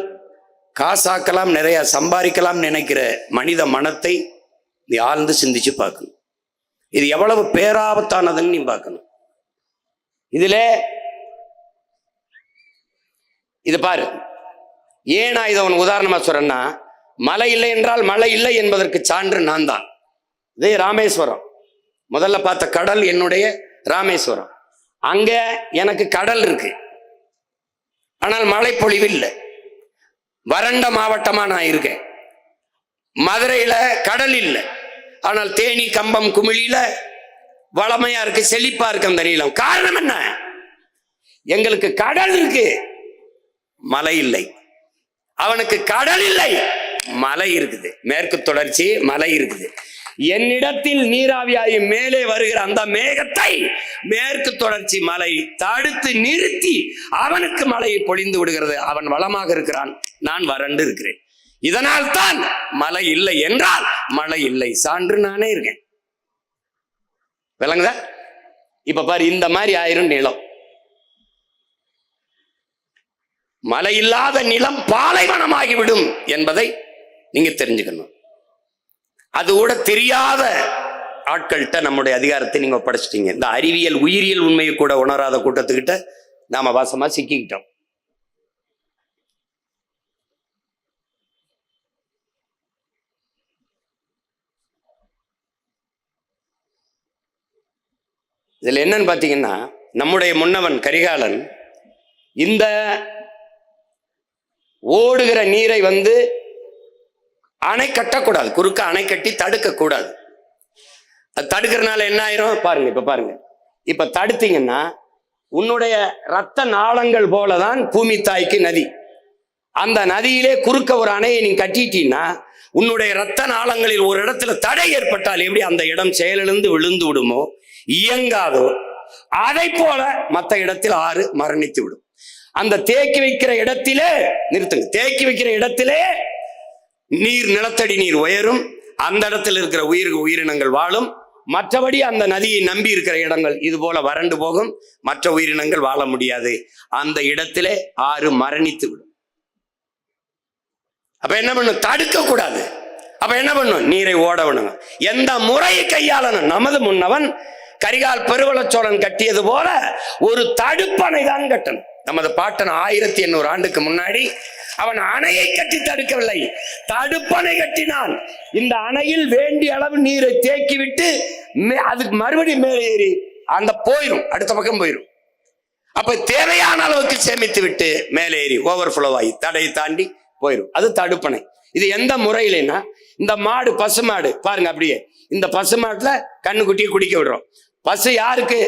காசாக்கலாம், நிறைய சம்பாதிக்கலாம் நினைக்கிற மனித மனத்தை நீ ஆழ்ந்து சிந்திச்சு பார்க்கணும். இது எவ்வளவு பேராபத்தானதுன்னு நீ பார்க்கணும். இதுல இது பாரு, ஏன் நான் இதை உனக்கு உதாரணமா சொல்றேன்னா, மழை இல்லை என்றால் மழை இல்லை என்பதற்கு சான்று நான் தான். இதே ராமேஸ்வரம், முதல்ல பார்த்த கடல் என்னுடைய ராமேஸ்வரம். அங்க எனக்கு கடல் இருக்கு, ஆனால் மழை பொழிவு இல்லை. வறண்ட மாவட்டமா நான் இருக்கேன். மதுரையில கடல் இல்லை, ஆனால் தேனி, கம்பம், குமிழியில வளமையா இருக்கு, செழிப்பா இருக்கு அந்த நீளம். காரணம் என்ன? எங்களுக்கு கடல் இருக்கு, மழை இல்லை. அவனுக்கு கடல் இல்லை, மலை இருக்குது, மேற்கு தொடர்ச்சி மலை இருக்குது. என்னிடத்தில் நீராவியாகி மேலே வருகிற அந்த மேகத்தை மேற்கு தொடர்ச்சி மலை தடுத்து நிறுத்தி அவனுக்கு மழையை பொழிந்து விடுகிறது. அவன் வளமாக இருக்கிறான், நான் வறண்டு இருக்கிறேன். இதனால் தான் மழை இல்லை என்றால் மழை இல்லை, சான்று நானே இருக்கேன். விளங்குதா? இப்ப பாரு, இந்த மாதிரி ஆயிரும் நிலம். மழை இல்லாத நிலம் பாலைவனமாகிவிடும் என்பதை நீங்க தெரிஞ்சுக்கணும். அது கூட தெரியாத ஆட்கள்கிட்ட நம்முடைய அதிகாரத்தை நீங்க ஒப்படைச்சிட்டீங்க. இந்த அறிவியல் உயிரியல் உண்மையை கூட உணராத கூட்டத்துக்கிட்ட நாம வாசமா சிக்கிக்கிட்டோம். இதுல என்னன்னு பாத்தீங்கன்னா, நம்முடைய முன்னவன் கரிகாலன் இந்த ஓடுகிற நீரை அணை கட்டக்கூடாது, குறுக்க அணை கட்டி தடுக்க கூடாது. அது தடுக்கிறதுனால என்ன ஆயிரும் பாருங்க. இப்ப பாருங்க, இப்ப தடுத்தீங்கன்னா உன்னுடைய ரத்த நாளங்கள் போலதான் பூமி தாய்க்கு நதி. அந்த நதியிலே குறுக்க ஒரு அணையை நீ கட்டிட்டீங்கன்னா உன்னுடைய ரத்த நாளங்களில் ஒரு இடத்துல தடை ஏற்பட்டால் எப்படி அந்த இடம் செயலிழந்து விழுந்து விடுமோ, இயங்காதோ, அதை போல மற்ற இடத்தில் ஆறு மரணித்து விடும். அந்த தேக்கி வைக்கிற இடத்திலே நிறுத்துங்க, தேக்கி வைக்கிற இடத்திலே நீர், நிலத்தடி நீர் உயரும், அந்த இடத்துல இருக்கிற உயிரினங்கள் வாழும். மற்றபடி அந்த நதியை நம்பி இருக்கிற இடங்கள் இது போல வறண்டு போகும், மற்ற உயிரினங்கள் வாழ முடியாது. அந்த இடத்திலே ஆறு மரணித்து விடும். அப்ப என்ன பண்ணும்? தடுக்க கூடாது. அப்ப என்ன பண்ணும்? நீரை ஓட விடணும். எந்த முறையை கையாளணும்? நமது முன்னவன் கரிகால் பெருவளச்சோழன் கட்டியது போல ஒரு தடுப்பணை தான் கட்டணும். நமது பாட்டன் 1800 ஆண்டுக்கு முன்னாடி அவன் அணையை கட்டி தடுக்கவில்லை, தடுப்பணை கட்டினான். இந்த அணையில் வேண்டிய அளவு நீரை தேக்கி விட்டு அதுக்கு மறுபடியும் மேலே ஏறி அந்த போயிரும், அடுத்த பக்கம் போயிரும். அப்ப தேவையான அளவுக்கு சேமித்து விட்டு மேலே ஏறி ஓவர்ஃப்ளோ ஆகி தடையை தாண்டி போயிரும். அது தடுப்பணை. இது எந்த முறையிலன்னா, இந்த மாடு, பசுமாடு பாருங்க, அப்படியே இந்த பசுமாட்டுல கண்ணுக்குட்டியை குடிக்க விடுறோம். பசு யாருக்கு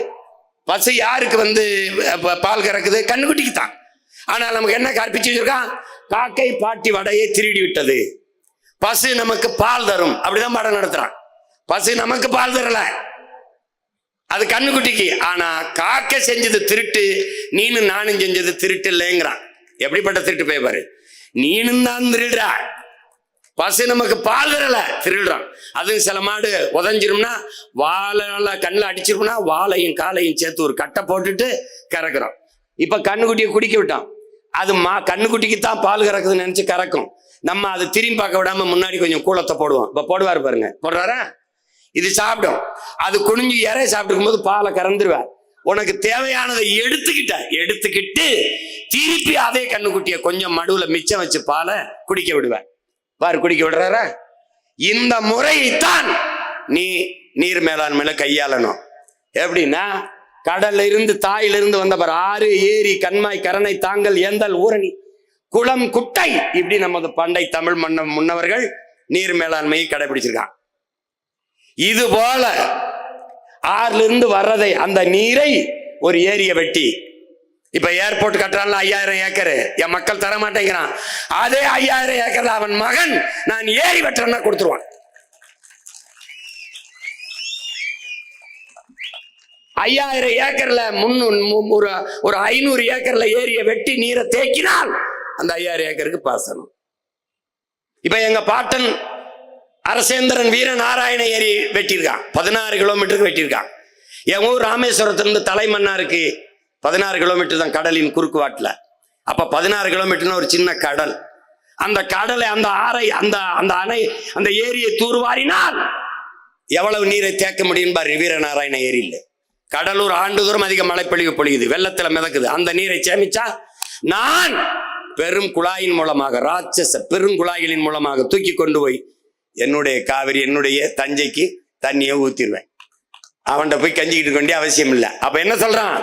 பால் கறக்குது? கண்ணுக்குட்டிக்கு தான். ஆனால் நமக்கு என்ன கற்பிச்சு வச்சிருக்கான்? காக்கை பாட்டி வடையை திருடி விட்டது, பசு நமக்கு பால் தரும், அப்படிதான் பாடம் நடத்துறான். பசு நமக்கு பால் தரல, அது கண்ணுக்குட்டிக்கு. ஆனா காக்கை செஞ்சது திருட்டு, நீனும் நானும் செஞ்சது திருட்டு இல்லைங்கிறான். எப்படிப்பட்ட திருட்டு போய் பாரு, நீனும் தான் திருடுறா, பசு நமக்கு பால் தரல, திருடுறான். அதுவும் சில மாடு உதஞ்சிரும்னா, வாழை கண்ணில் அடிச்சிரும்னா வாழையும் காலையும் சேர்த்து ஒரு கட்டை போட்டுட்டு கறக்குறோம். இப்ப கண்ணுக்குட்டியை குடிக்க விட்டான், அது கண்ணுக்குட்டிக்கு தான் பால் கறக்குதுன்னு நினைச்சு கறக்கும். நம்ம அது திரும்பி பார்க்க விடாம முன்னாடி கொஞ்சம் கூலத்தை போடுவோம். இப்ப போடுவாரு பாருங்க, போடுறாரா? இது சாப்பிடும். அது குனிஞ்சு இறைய சாப்பிட்டுக்கும் போது பாலை கறந்துருவேன். உனக்கு தேவையானதை எடுத்துக்கிட்டு திருப்பி அதே கண்ணுக்குட்டியை கொஞ்சம் மடுவுல மிச்சம் வச்சு பாலை குடிக்க விடுவேன். பாரு, குடிக்க விடுறாரா? இந்த முறையைத்தான் நீ நீர் மேலாண்மையில கையாளணும். எப்படின்னா, கடல்ல இருந்து, தாயிலிருந்து வந்தவர் ஆறு, ஏரி, கண்மாய், கரணை, தாங்கல், ஏந்தல், ஊரணி, குளம், குட்டை, இப்படி நமது பண்டை தமிழ் முன்னவர்கள் நீர் மேலாண்மையை கடைபிடிச்சிருக்கான். இது போல ஆறுல இருந்து வர்றதை, அந்த நீரை ஒரு ஏரிய வெட்டி, இப்ப ஏர்போர்ட் கட்டுறான்ல 5000 ஏக்கர், என் மக்கள் தர மாட்டேங்கிறான். அதே 5000 ஏக்கர்ல அவன் மகன் நான் ஏரி வெட்டுறேன்னா கொடுத்துருவான். 5000 ஏக்கர்ல ஒரு 500 ஏக்கர்ல ஏரிய வெட்டி நீரை தேக்கினால் அந்த 5000 ஏக்கருக்கு பாசனம். இப்ப எங்க பாட்டன் அரசேந்திரன் வீரநாராயண ஏரி வெட்டியிருக்கான், 16 கிலோமீட்டருக்கு வெட்டியிருக்கான். என் ஊர் ராமேஸ்வரத்திலிருந்து தலைமன்னாருக்கு 16 கிலோமீட்டர் தான் கடலின் குறுக்கு வாட்டில். அப்ப 16 கிலோமீட்டர்னு ஒரு சின்ன கடல். அந்த கடலை, அந்த ஆறை, அந்த அந்த அணை, அந்த ஏரியை தூர்வாரினால் எவ்வளவு நீரை தேக்க முடியும் பாரு. வீரநாராயண ஏரியில் கடலூர் ஆண்டுதோறும் அதிக மழைப்பொழிவு பொழியுது, வெள்ளத்துல மிதக்குது. அந்த நீரை சேமிச்சா நான் பெரும் குழாயின் மூலமாக, ராட்சச பெருங்குழாய்களின் மூலமாக தூக்கி கொண்டு போய் என்னுடைய காவிரி, என்னுடைய தஞ்சைக்கு தண்ணியை ஊத்திடுவேன். அவன்கிட்ட போய் கஞ்சிக்கிட்டு இருக்க வேண்டிய அவசியம் இல்லை. அப்ப என்ன சொல்றான்?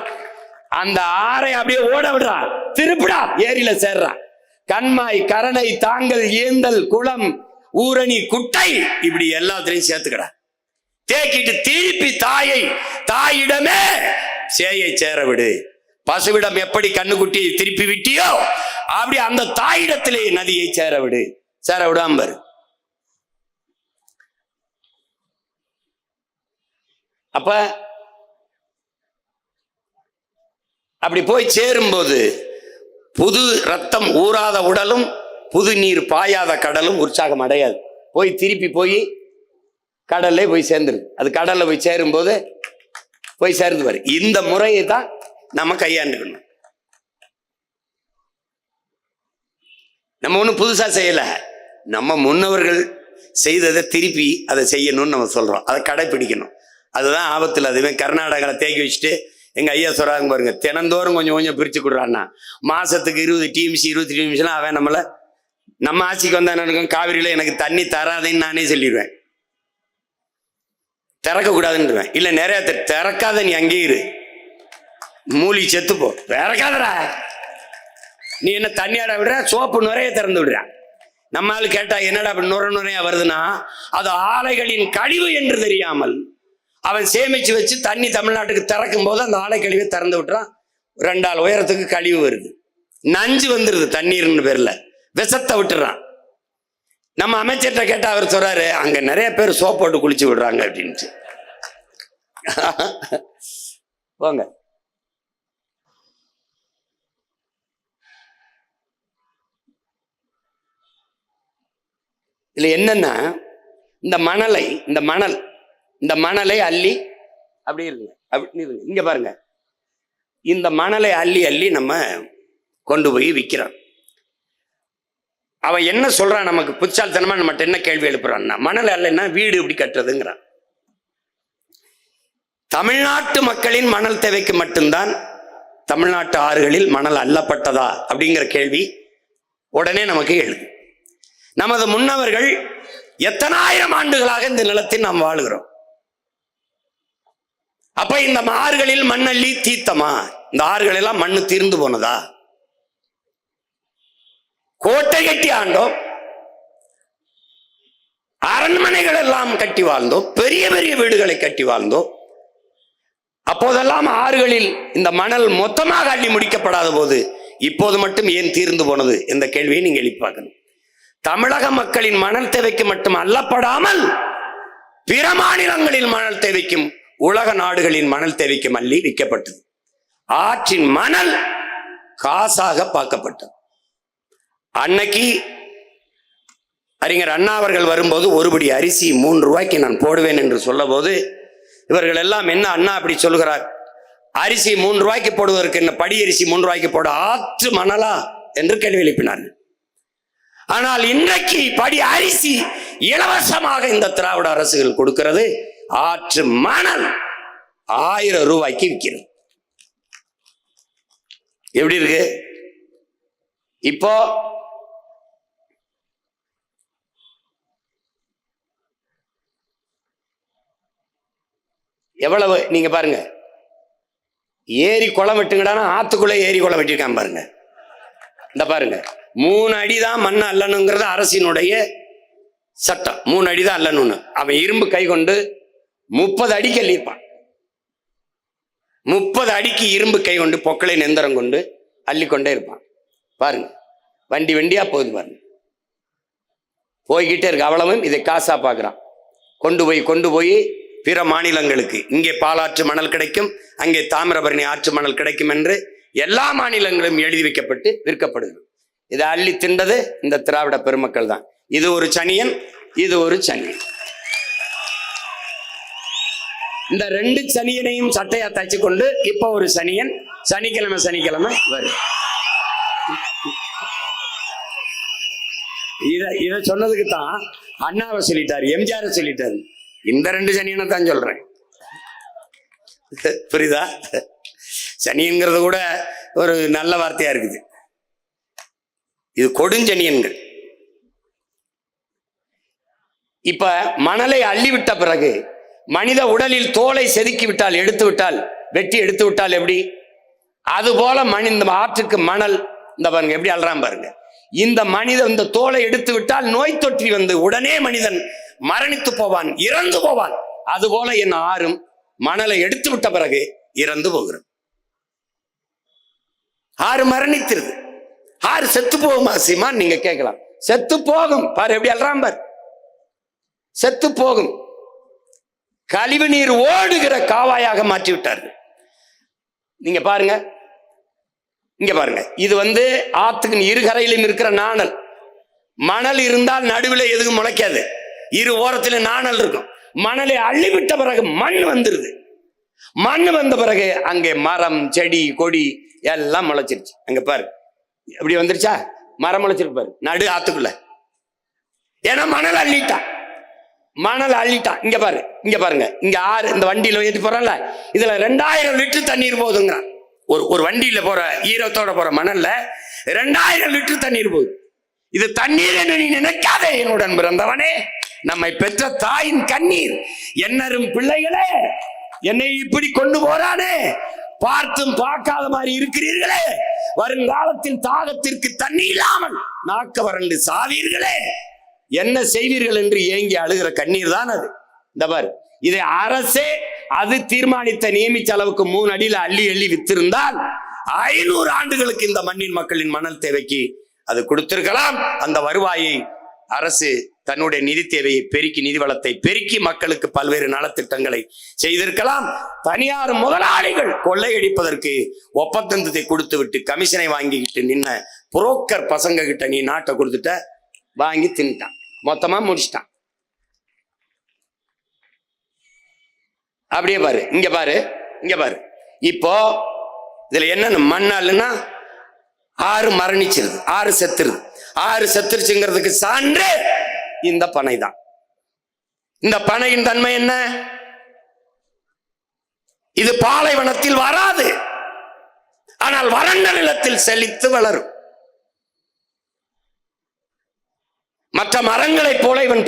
அந்த ஆறை அப்படியே ஓட விடுறான், திருப்பிடா, ஏரியில சேர்றான். கண்மாய், கரணை, தாங்கல், ஏந்தல், குளம், ஊரணி, குட்டை, இப்படி எல்லாத்திலையும் சேர்த்துக்கடா. தேக்கிட்டு திருப்பி தாயிடமே சேயை சேர விடு. பசுவிடம் எப்படி கண்ணுக்குட்டியை திருப்பி விட்டியோ அப்படி அந்த தாயிடத்திலே நதியை சேர விடு. சேர விடாம அப்ப அப்படி போய் சேரும்போது புது ரத்தம் ஊறாத உடலும் புது நீர் பாயாத கடலும் உற்சாகம் அடையாது. போய் திருப்பி போய் கடல்ல போய் சேர்ந்துருது. அது கடல்ல போய் சேரும்போது போய் சேர்ந்து வரும். இந்த முறையை தான் நம்ம கையாண்டுக்கணும். நம்ம ஒன்றும் புதுசா செய்யல. நம்ம முன்னவர்கள் செய்ததை திருப்பி அதை செய்யணும்னு நம்ம சொல்றோம். அதை கடைபிடிக்கணும். அதுதான் ஆபத்தில். அதுவே கர்நாடகாவில் தேக்கி வச்சுட்டு எங்க ஐயா சொல்றாங்க பாருங்க, தினந்தோறும் கொஞ்சம் கொஞ்சம் பிரிச்சு கொடுறான்னா மாசத்துக்கு 20 டிஎம்சி 20 டிஎம்சிலாம் அவன் நம்மள நம்ம ஆட்சிக்கு வந்தா என்ன, காவிரியில எனக்கு தண்ணி தராதுன்னு நானே சொல்லிடுவேன். திறக்க கூடாதுன்னு இல்ல, நிறைய திறக்காத, நீ அங்கேயே இரு, மூலி செத்துப்போ, திறக்காதடா, நீ என்ன தண்ணியாட விடுற, சோப்பு நுரைய திறந்து விடுற. நம்ம ஆளு கேட்டா என்னடா அப்படி நுரையா வருதுன்னா, அது ஆலைகளின் கழிவு என்று தெரியாமல் அவன் சேமிச்சு வச்சு தண்ணி தமிழ்நாட்டுக்கு திறக்கும் போது அந்த ஆலை கழிவை திறந்து விட்டுறான். 2 ஆள் உயரத்துக்கு கழிவு வருது, நஞ்சு வந்துருது, தண்ணீர்னு பேர்ல விஷத்தை விட்டுறான். நம்ம அமைச்சர்கிட்ட கேட்டா அவர் சொல்றாரு, அங்க நிறைய பேர் சோப் போட்டு குளிச்சு விடுறாங்க அப்படின்ட்டு. போங்க. இதுல என்னன்னா, இந்த மணலை அள்ளி அப்படி இருங்க, அப்படி இருங்க, இங்க பாருங்க, இந்த மணலை அள்ளி நம்ம கொண்டு போய் விற்கிறான். அவன் என்ன சொல்றான், நமக்கு புத்தால்தனமா நம்மகிட்ட என்ன கேள்வி எழுப்புறான்னா, மணல் அல்லன்னா வீடு எப்படி கட்டுறதுங்கிறான். தமிழ்நாட்டு மக்களின் மணல் தேவைக்கு மட்டும்தான் தமிழ்நாட்டு ஆறுகளில் மணல் அள்ளப்பட்டதா அப்படிங்கிற கேள்வி உடனே நமக்கு எழுது. நமது முன்னவர்கள் எத்தனாயிரம் ஆண்டுகளாக இந்த நிலத்தில் நாம் வாழுகிறோம். அப்ப இந்த ஆறுகளில் மண்ணள்ளி தீர்த்தமா? இந்த ஆறுகள் எல்லாம் மண்ணு தீர்ந்து போனதா? கோட்டை கட்டி ஆண்டோம், அரண்மனைகள் எல்லாம் கட்டி வாழ்ந்தோம், பெரிய பெரிய வீடுகளை கட்டி வாழ்ந்தோம். அப்போதெல்லாம் ஆறுகளில் இந்த மணல் மொத்தமாக அள்ளி முடிக்கப்படாத போது இப்போது மட்டும் ஏன் தீர்ந்து போனது என்ற கேள்வியை நீங்க எழுப்பி பார்க்கணும். தமிழக மக்களின் மணல் தேவைக்கு மட்டும் அள்ளப்படாமல் பிற மாநிலங்களின் மணல் தேவைக்கும் உலக நாடுகளின் மணல் தேவைக்கும் அள்ளி விற்கப்பட்டது. ஆற்றின் மணல் காசாக பார்க்கப்பட்டது. அன்னைக்கு அறிஞர் அண்ணா அவர்கள் வரும்போது ஒருபடி அரிசி 3 ரூபாய்க்கு நான் போடுவேன் என்று சொல்ல போது இவர்கள் எல்லாம் என்ன அண்ணா அப்படி சொல்கிறார், அரிசி 3 ரூபாய்க்கு போடுவதற்கு என்ன படி அரிசி 3 ரூபாய்க்கு போட ஆற்று மணலா என்று கேள்வி எழுப்பினார்கள். ஆனால் இன்றைக்கு படி அரிசி இலவசமாக இந்த திராவிட அரசுகள் கொடுக்கிறது, ஆற்று மணல் 1000 ரூபாய்க்கு விற்கிறது. எப்படி இருக்கு? இப்போ எவ்வளவு நீங்க பாருங்க, ஏரி குளம் வெட்டுங்கடானா ஆத்துக்குள்ள ஏரி குளம் வெட்டிருக்கான் பாருங்க. இந்த பாருங்க, 3 அடி தான் மண் அல்லணுங்கிறது அரசினுடைய சட்டம். 3 அடி தான் அல்லணும்னு. அவன் இரும்பு கை கொண்டு 30 அடிக்கு அள்ளியிருப்பான். 30 அடிக்கு இரும்பு கை கொண்டு பொக்களை நெந்தரம் கொண்டு அள்ளிக்கொண்டே இருப்பான். பாருங்க, வண்டி வண்டியா போகுது பாருங்க, போய்கிட்டே இருக்கு. அவ்வளவும் இதை காசா பார்க்குறான். கொண்டு போய் பிற மாநிலங்களுக்கு, இங்கே பாலாற்று மணல் கிடைக்கும், அங்கே தாமிரபரணி ஆற்று மணல் கிடைக்கும் என்று எல்லா மாநிலங்களும் எழுதி வைக்கப்பட்டு விற்கப்படுது. இதை அள்ளி திண்டது இந்த திராவிட பெருமக்கள் தான். இது ஒரு சனியன், இது ஒரு சனியன். இந்த 2 சனியனையும் சட்டையா தச்சு கொண்டு இப்ப ஒரு சனியன் சனிக்கிழமை வரும். இத சொன்னதுக்கு தான் அண்ணாவை சொல்லிட்டாரு, எம்ஜிஆர் சொல்லிட்டாரு. இந்த 2 சனியனை தான் சொல்றேன். புரியுதா? சனியன்கிறது கூட ஒரு நல்ல வார்த்தையா இருக்குது. இது கொடுஞ்சனியன்கள். இப்ப மணலை அள்ளிவிட்ட பிறகு மனித உடலில் தோலை செதுக்கி விட்டால், எடுத்து விட்டால், வெட்டி எடுத்து விட்டால் எப்படி, அது போல இந்த ஆற்றுக்கு மணல் இந்த பாருங்க எப்படி அல்றான் பாருங்க. இந்த தோலை எடுத்து விட்டால் நோய் தொற்றி வந்து உடனே மனிதன் மரணித்து போவான், இறந்து போவான். அதுபோல என் ஆறும் மணலை எடுத்து விட்ட பிறகு இறந்து போகிறது. ஆறு மரணித்திருது. ஆறு செத்து போகுமா சீமான் நீங்க கேட்கலாம். செத்து போகும். பாரு எப்படி அல்றான் பாரு, செத்து போகும். கழிவு நீர் ஓடுகிற காவாயாக மாற்றி விட்டார்கள். நீங்க பாருங்க, இங்க பாருங்க. இது ஆத்துக்கு இருகரையிலும் இருக்கிற நாணல். மணல் இருந்தால் நடுவில் எதுவும் முளைக்காது, இரு ஓரத்துல நாணல் இருக்கும். மணலை அள்ளிவிட்ட பிறகு மண் வந்துருது. மண் வந்த பிறகு அங்கே மரம் செடி கொடி எல்லாம் முளைச்சிருச்சு. அங்க பாரு எப்படி வந்துருச்சா, மரம் முளைச்சிருக்கு பாரு நடு ஆத்துக்குள்ள. ஏன்னா மணல் அள்ளிட்டான். இங்க பாருங்க, இங்க ஆறு இந்த வண்டியில ஏற்றி போறல, இதுல 2000 லிட்டர் தண்ணீர் போகுதுங்கிறான். ஒரு வண்டியில போற ஈரத்தோட போற மணல்ல 2000 லிட்டர் தண்ணீர் போகுது. இது தண்ணீர் என்று நீ நினைக்காதே என்னுடன் பிறந்தவனே. நம்மை பெற்ற தாயின் கண்ணீர். என்னரும் பிள்ளைகளே, என்னை இப்படி கொண்டு போறானே, பார்த்தும் பார்க்காத மாதிரி இருக்கிறீர்களே, வருங்காலத்தில் தாகத்திற்கு தண்ணி இல்லாமல் நாக்க வறண்டு சாவீர்களே, என்ன செய்வீர்கள் என்று ஏங்கி அழுகிற கண்ணீர் தான் அது. இந்த பாரு, இதை அரசே அது தீர்மானித்த நியமிச்ச அளவுக்கு 3 அடியில அள்ளி வித்திருந்தால் 500 ஆண்டுகளுக்கு இந்த மண்ணின் மக்களின் மணல் தேவைக்கு அது கொடுத்திருக்கலாம். அந்த வருவாயை அரசு தன்னுடைய நிதி தேவையை பெருக்கி, நிதி வளத்தை பெருக்கி மக்களுக்கு பல்வேறு நலத்திட்டங்களை செய்திருக்கலாம். தனியார் முதலாளிகள் கொள்ளையடிப்பதற்கு ஒப்பந்தத்தை கொடுத்து விட்டு கமிஷனை வாங்கிக்கிட்டு நின்ன புரோக்கர் பசங்க கிட்ட நீ நாட்டை கொடுத்துட்ட, வாங்கி தின்ட்டான், மொத்தமா முடிச்சிட்டான். அப்படியே பாரு, இங்க பாரு. இப்போ இதுல என்ன மண்ணாலுன்னா ஆறு மரணிச்சிருது, ஆறு செத்துருது. ஆறு செத்துருச்சுங்கிறதுக்கு சான்று இந்த பனை தான். இந்த பனையின் தன்மை என்ன? இது பாலைவனத்தில் வராது, ஆனால் வறண்ட நிலத்தில் செழித்து வளரும். மற்ற மரங்களைப் போல இவன்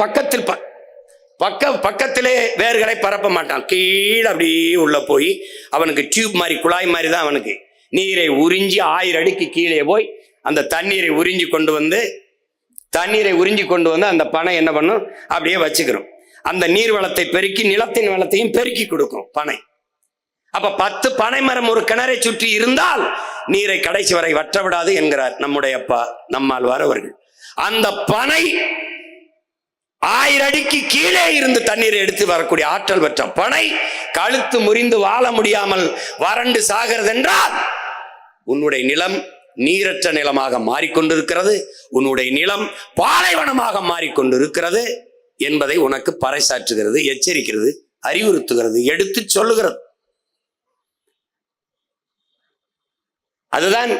பக்கத்திலே வேர்களை பரப்ப மாட்டான். கீழே அப்படியே உள்ள போய் அவனுக்கு டியூப் மாதிரி, குழாய் மாதிரி தான் அவனுக்கு நீரை உறிஞ்சி 1000 அடிக்கு கீழே போய் அந்த தண்ணீரை உறிஞ்சி கொண்டு வந்து அந்த பனை என்ன பண்ணும், அப்படியே வச்சுக்கிறோம். அந்த நீர் வளத்தை பெருக்கி நிலத்தின் வளத்தையும் பெருக்கி கொடுக்கும் பனை. அப்ப 10 பனை மரம் ஒரு கிணறை சுற்றி இருந்தால் நீரை கடைசி வரை வற்ற விடாது என்கிறார் நம்முடைய அப்பா நம்மாழ்வார் அவர்கள். அந்த பனை 1000 அடிக்கு கீழே இருந்து தண்ணீரை எடுத்து வரக்கூடிய ஆற்றல் பெற்ற பனை கழுத்து முறிந்து வாழ முடியாமல் வறண்டு சாகிறது என்றால் உன்னுடைய நிலம் நீரற்ற நிலமாக மாறிக்கொண்டிருக்கிறது, உன்னுடைய நிலம் பாலைவனமாக மாறிக்கொண்டிருக்கிறது என்பதை உனக்கு பறைசாற்றுகிறது, எச்சரிக்கிறது, அறிவுறுத்துகிறது, எடுத்து சொல்லுகிறது. அதுதான்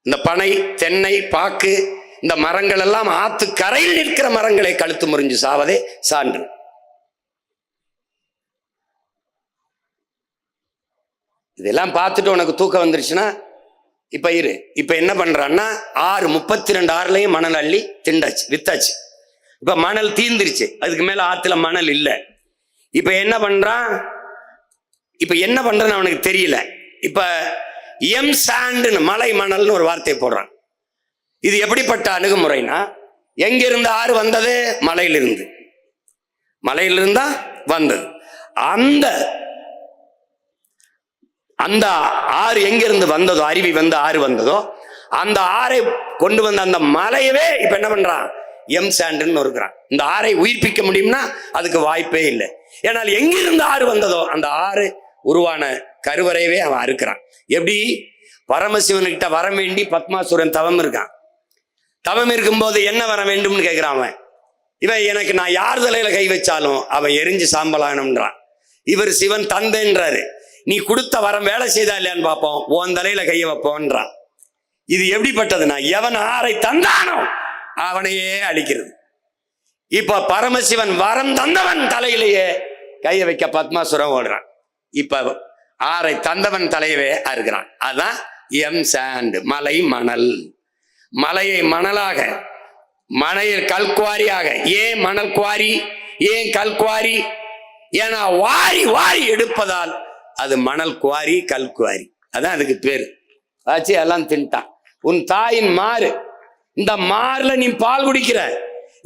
இந்த பனை, தென்னை, பாக்கு, இந்த மரங்கள் எல்லாம் ஆத்து கரையில் நிற்கிற மரங்களை கழுத்து முறிஞ்சு சாவதே சான்று. இதெல்லாம் பார்த்துட்டு உனக்கு தூக்கம் வந்துருச்சுன்னா இப்ப என்ன பண்றான்னா 32 ஆறுலையும் மணல் அள்ளி திண்டாச்சு, வித்தாச்சு. இப்ப மணல் தீந்துருச்சு, அதுக்கு மேல ஆத்துல மணல் இல்லை. இப்ப என்ன பண்றன்னு அவனுக்கு தெரியல. இப்ப எம் சாண்டுன்னு மலை மணல்னு ஒரு வார்த்தை போடுறான். இது எப்படிப்பட்ட அணுகுமுறைனா, எங்கிருந்து ஆறு வந்தது? மலையிலிருந்தா வந்தது. அந்த ஆறு எங்கிருந்து வந்ததோ, அருவி வந்து ஆறு வந்ததோ, அந்த ஆறை கொண்டு வந்த அந்த மலையவே இப்ப என்ன பண்றான், எம் சாண்டுன்னு இருக்கிறான். இந்த ஆறை உயிர்ப்பிக்க முடியும்னா அதுக்கு வாய்ப்பே இல்லை. ஏனால் எங்கிருந்து ஆறு வந்ததோ அந்த ஆறு உருவான கருவறையவே அவன் அறுக்கிறான். எப்படி? பரமசிவன்கிட்ட வர வேண்டி பத்மாசுரன் தவம் இருக்கான். தவம் இருக்கும்போது என்ன வர வேண்டும்னு கேட்கிறான் அவன். இவன் எனக்கு நான் யார் தலையில கை வச்சாலும் அவன் எரிஞ்சு சாம்பலானம்ன்றான். இவர் சிவன் தந்தைன்றாரு. நீ கொடுத்த வரம் வேலை செய்தா இல்லையான்னு பார்ப்போம், உன் தலையில கைய வைப்போன்றான். இது எப்படிப்பட்டதுன்னா, எவன் ஆரை தந்தானோ அவனையே அழிக்கிறது. இப்ப பரமசிவன் வரம் தந்தவன் தலையிலேயே கைய வைக்க பத்மாசுரம் ஓடுறான். இப்ப ஆரை தந்தவன் தலையவே அறுக்கிறான். அதான் எம் சாண்ட், மலை மணல். மலையை மணலாக, மலையில் கல்குவாரியாக. ஏன் மணல் குவாரி, ஏன் கல்குவாரி? ஏன்னா வாரி வாரி எடுப்பதால் அது மணல் குவாரி, கல்குவாரி. அதான் அதுக்கு பேரு. ஆச்சு, எல்லாம் தின்ட்டான். உன் தாயின் மாறு, இந்த மாறுல நீ பால் குடிக்கிற,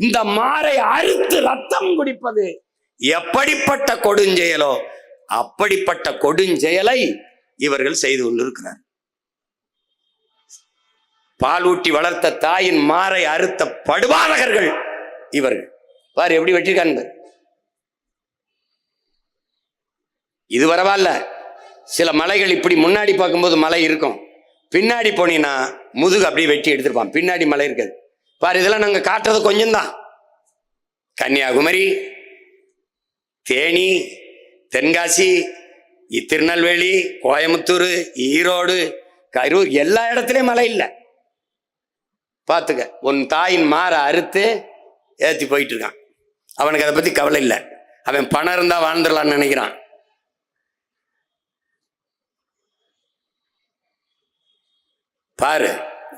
இந்த மாறை அறுத்து ரத்தம் குடிப்பது எப்படிப்பட்ட கொடுஞ்செயலோ அப்படிப்பட்ட கொடுஞ்செயலை இவர்கள் செய்து கொண்டிருக்கிறார். பால் ஊட்டி வளர்த்த தாயின் மாறை அறுத்த படுபாதகர்கள் இவர்கள். பாரு எப்படி வெற்றிருக்காங்க. இது பரவாயில்ல, சில மலைகள் இப்படி முன்னாடி பார்க்கும்போது மலை இருக்கும், பின்னாடி போனீங்கன்னா முதுகு அப்படியே வெட்டி எடுத்திருப்பான், பின்னாடி மலை இருக்காது. பாரு, இதெல்லாம் நாங்க காட்டுறது கொஞ்சம்தான். கன்னியாகுமரி, தேனி, தென்காசி, திருநெல்வேலி, கோயம்புத்தூர், ஈரோடு, கரூர், எல்லா இடத்துலயும் மழை இல்லை. பார்த்துக்க, உன் தாயின் மாற அறுத்து ஏற்றி போயிட்டு இருக்கான். அவனுக்கு அதை பத்தி கவலை இல்லை. அவன் பணம் இருந்தா வாழ்ந்துடலான்னு நினைக்கிறான். பாரு,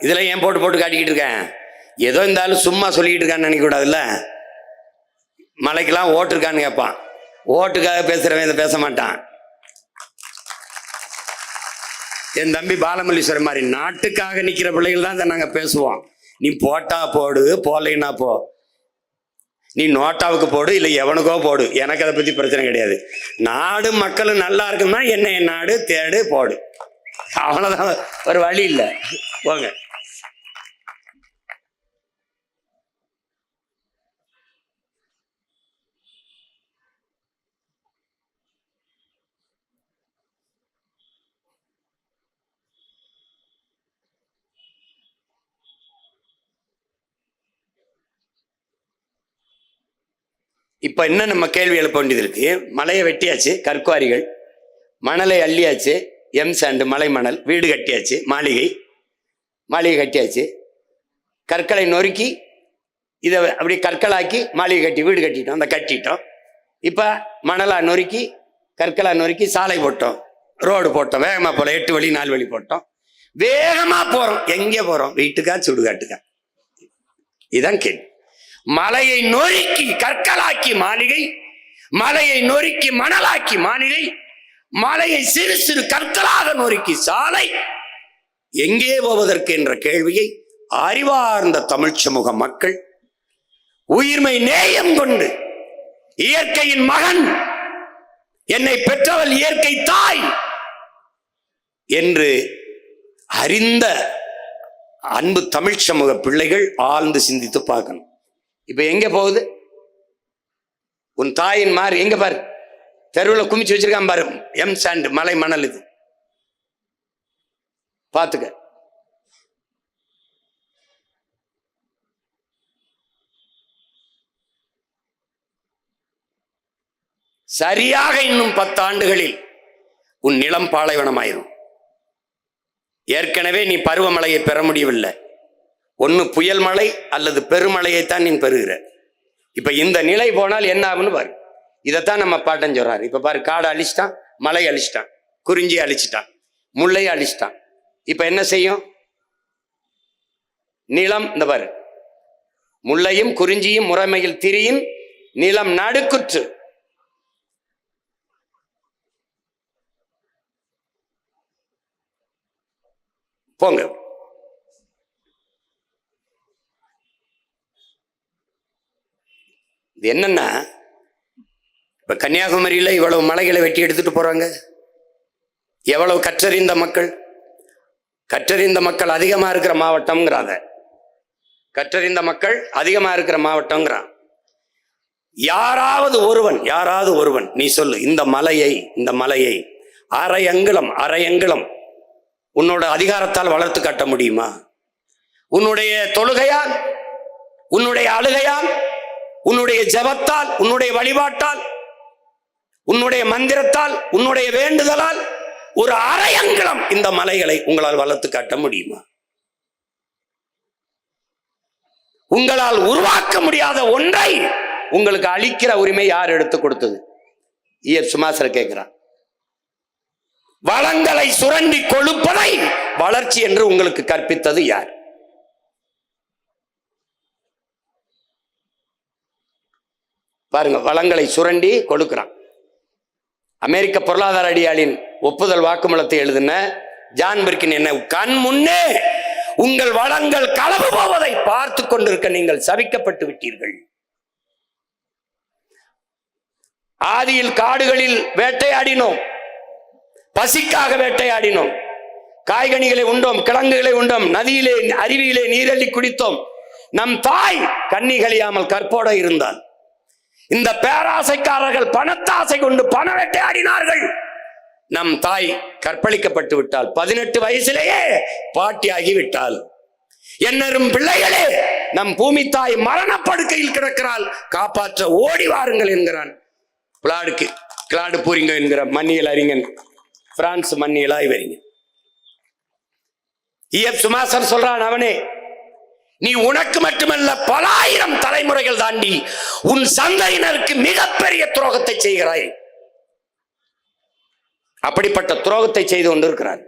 இதுல ஏன் போட்டு போட்டு காட்டிக்கிட்டு இருக்கேன்? ஏதோ இருந்தாலும் சும்மா சொல்லிக்கிட்டு இருக்கான்னு நினைக்க கூடாதுல்ல. மலைக்கெல்லாம் ஓட்டு இருக்கான்னு கேட்பான். ஓட்டுக்காக பேசுறவன் இதை பேச மாட்டான். என் தம்பி பாலமல்லீஸ்வரர் மாதிரி நாட்டுக்காக நிக்கிற பிள்ளைகள் தான் இதை நாங்க பேசுவோம். நீ போட்டா போடு, போலைன்னா போ. நீ நோட்டாவுக்கு போடு, இல்லை எவனுக்கோ போடு, எனக்கு அதை பத்தி பிரச்சனை கிடையாது. நாடு மக்களும் நல்லா இருக்குன்னா என்ன, என் நாடு தேடு போடு, அவ்வளவுதான். ஒரு வழி இல்லை, போங்க. இப்ப என்ன நம்ம கேள்வி எழுப்ப வேண்டியது இருக்கு? மலையை வெட்டியாச்சு, கற்குவாரிகள், மணலை அள்ளியாச்சு, எம் சாண்டு, மலை மணல், வீடு கட்டியாச்சு, மாளிகை கட்டியாச்சு, கற்களை நொறுக்கி இதை அப்படி கற்களாக்கி மாளிகை கட்டி வீடு கட்டிட்டோம், அந்த கட்டிட்டோம். இப்ப மணலா நொறுக்கி, கற்களா நொறுக்கி சாலை போட்டோம், ரோடு போட்டோம், வேகமா போல 8 வழி 4 வழி போட்டோம். வேகமா போறோம். எங்கே போறோம்? வீட்டுக்கா சுடுகாட்டுக்கா? இதான் கேள்வி. மலையை நொறுக்கி கற்களாக்கி மாளிகை, மலையை நொறுக்கி மணலாக்கி மாளிகை, மலையை சிறு சிறு கற்களாக நொறுக்கி சாலை. எங்கே போவதற்கு என்ற கேள்வியை அறிவார்ந்த தமிழ் சமூக மக்கள் உயிர்மை நேயம் கொண்டு, இயற்கையின் மகன், என்னை பெற்றவள் இயற்கை தாய் என்று அறிந்த அன்பு தமிழ் சமூக பிள்ளைகள் ஆழ்ந்து சிந்தித்து பார்க்கணும். இப்ப எங்க போகுது? உன் தாயின் மாறு எங்க பாரு, தெருவில் குமிச்சு வச்சிருக்கான் பாரு, எம் சாண்ட், மலை மணல். இது பாத்துக்க. சரியாக இன்னும் 10 ஆண்டுகளில் உன் நிலம் பாலைவனமாயிரும். ஏற்கனவே நீ பருவமழையை பெற முடியவில்லை. ஒன்னு புயல் மழை அல்லது பெருமழையைத்தான் நீ பெறுகிற. இப்ப இந்த நிலை போனால் என்ன ஆகும்னு பாரு. இதைத்தான் நம்ம பாட்டன் சொல்றாரு. இப்ப பாரு, காடை அழிச்சிட்டான், மலை அழிச்சிட்டான், குறிஞ்சி அழிச்சிட்டான், முல்லையை அழிச்சிட்டான். இப்ப என்ன செய்யும்? நிலம் இந்த பாரு, முல்லையும் குறிஞ்சியும் முறைமையில் திரியின் நிலம் நடுக்குற்று. போங்க. இது என்னன்னா, இப்ப கன்னியாகுமரியில இவ்வளவு மலைகளை வெட்டி எடுத்துட்டு போறாங்க. எவ்வளவு கற்றறிந்த மக்கள், கற்றறிந்த மக்கள் அதிகமா இருக்கிற மாவட்டம்ங்கிறாங்க. கற்றறிந்த மக்கள் அதிகமா இருக்கிற மாவட்டம்ங்கிறான். யாராவது ஒருவன் நீ சொல்லு, இந்த மலையை அரை அங்குலம் உன்னோட அதிகாரத்தால் வளர்த்து காட்ட முடியுமா? உன்னுடைய தொழுகையால், உன்னுடைய அழுகையால், உன்னுடைய ஜபத்தால், உன்னுடைய வழிபாட்டால், உன்னுடைய மந்திரத்தால், உன்னுடைய வேண்டுதலால் ஒரு அரை அங்குலம் இந்த மலைகளை உங்களால் வளர்த்து காட்ட முடியுமா? உங்களால் உருவாக்க முடியாத ஒன்றை உங்களுக்கு அளிக்கிற உரிமை யார் எடுத்து கொடுத்தது? சுமாசர் கேட்கிறான். வளங்களை சுரண்டி கொழுப்பதை வளர்ச்சி என்று உங்களுக்கு கற்பித்தது யார்? பாருங்க, வளங்களை சுரண்டி கொடுக்கிறான். அமெரிக்க பொருளாதார அடியாளின் ஒப்புதல் வாக்குமூலத்தை எழுதின ஜான் பிர்கின் என்ன கண் முன்னே உங்கள் வளங்கள் களவு போவதை பார்த்து கொண்டிருக்க நீங்கள் சபிக்கப்பட்டு விட்டீர்கள். ஆதியில் காடுகளில் வேட்டையாடினோம், பசிக்காக வேட்டையாடினோம், காய்கனிகளை உண்டோம், கிழங்குகளை உண்டோம், நதியிலே அருவியிலே நீரள்ளி குடித்தோம். நம் தாய் கண்ணி கழியாமல் கற்போட இருந்தால். இந்த பேராசைக்காரர்கள் பணத்தாசை கொண்டு பண வேட்டையாடினார்கள். நம் தாய் கற்பழிக்கப்பட்டு விட்டால், 18 வயசிலேயே பாட்டியாகி விட்டால். என்னரும் பிள்ளைகளே, நம் பூமி தாய் மரணப்படுக்கையில் கிடக்கிறாள், காப்பாற்ற ஓடி வாருங்கள் என்கிறான் கிளாடு பூரிங்க என்கிற மன்னியல் அறிஞன், பிரான்ஸ் மன்னியல் ஆய்வறிஞன். சுமாசர் சொல்றான், அவனே நீ உனக்கு மட்டுமல்ல பல ஆயிரம் தலைமுறைகள் தாண்டி உன் சந்ததியினருக்கு மிகப்பெரிய துரோகத்தை செய்கிறாய். அப்படிப்பட்ட துரோகத்தை செய்து கொண்டிருக்கிறார்.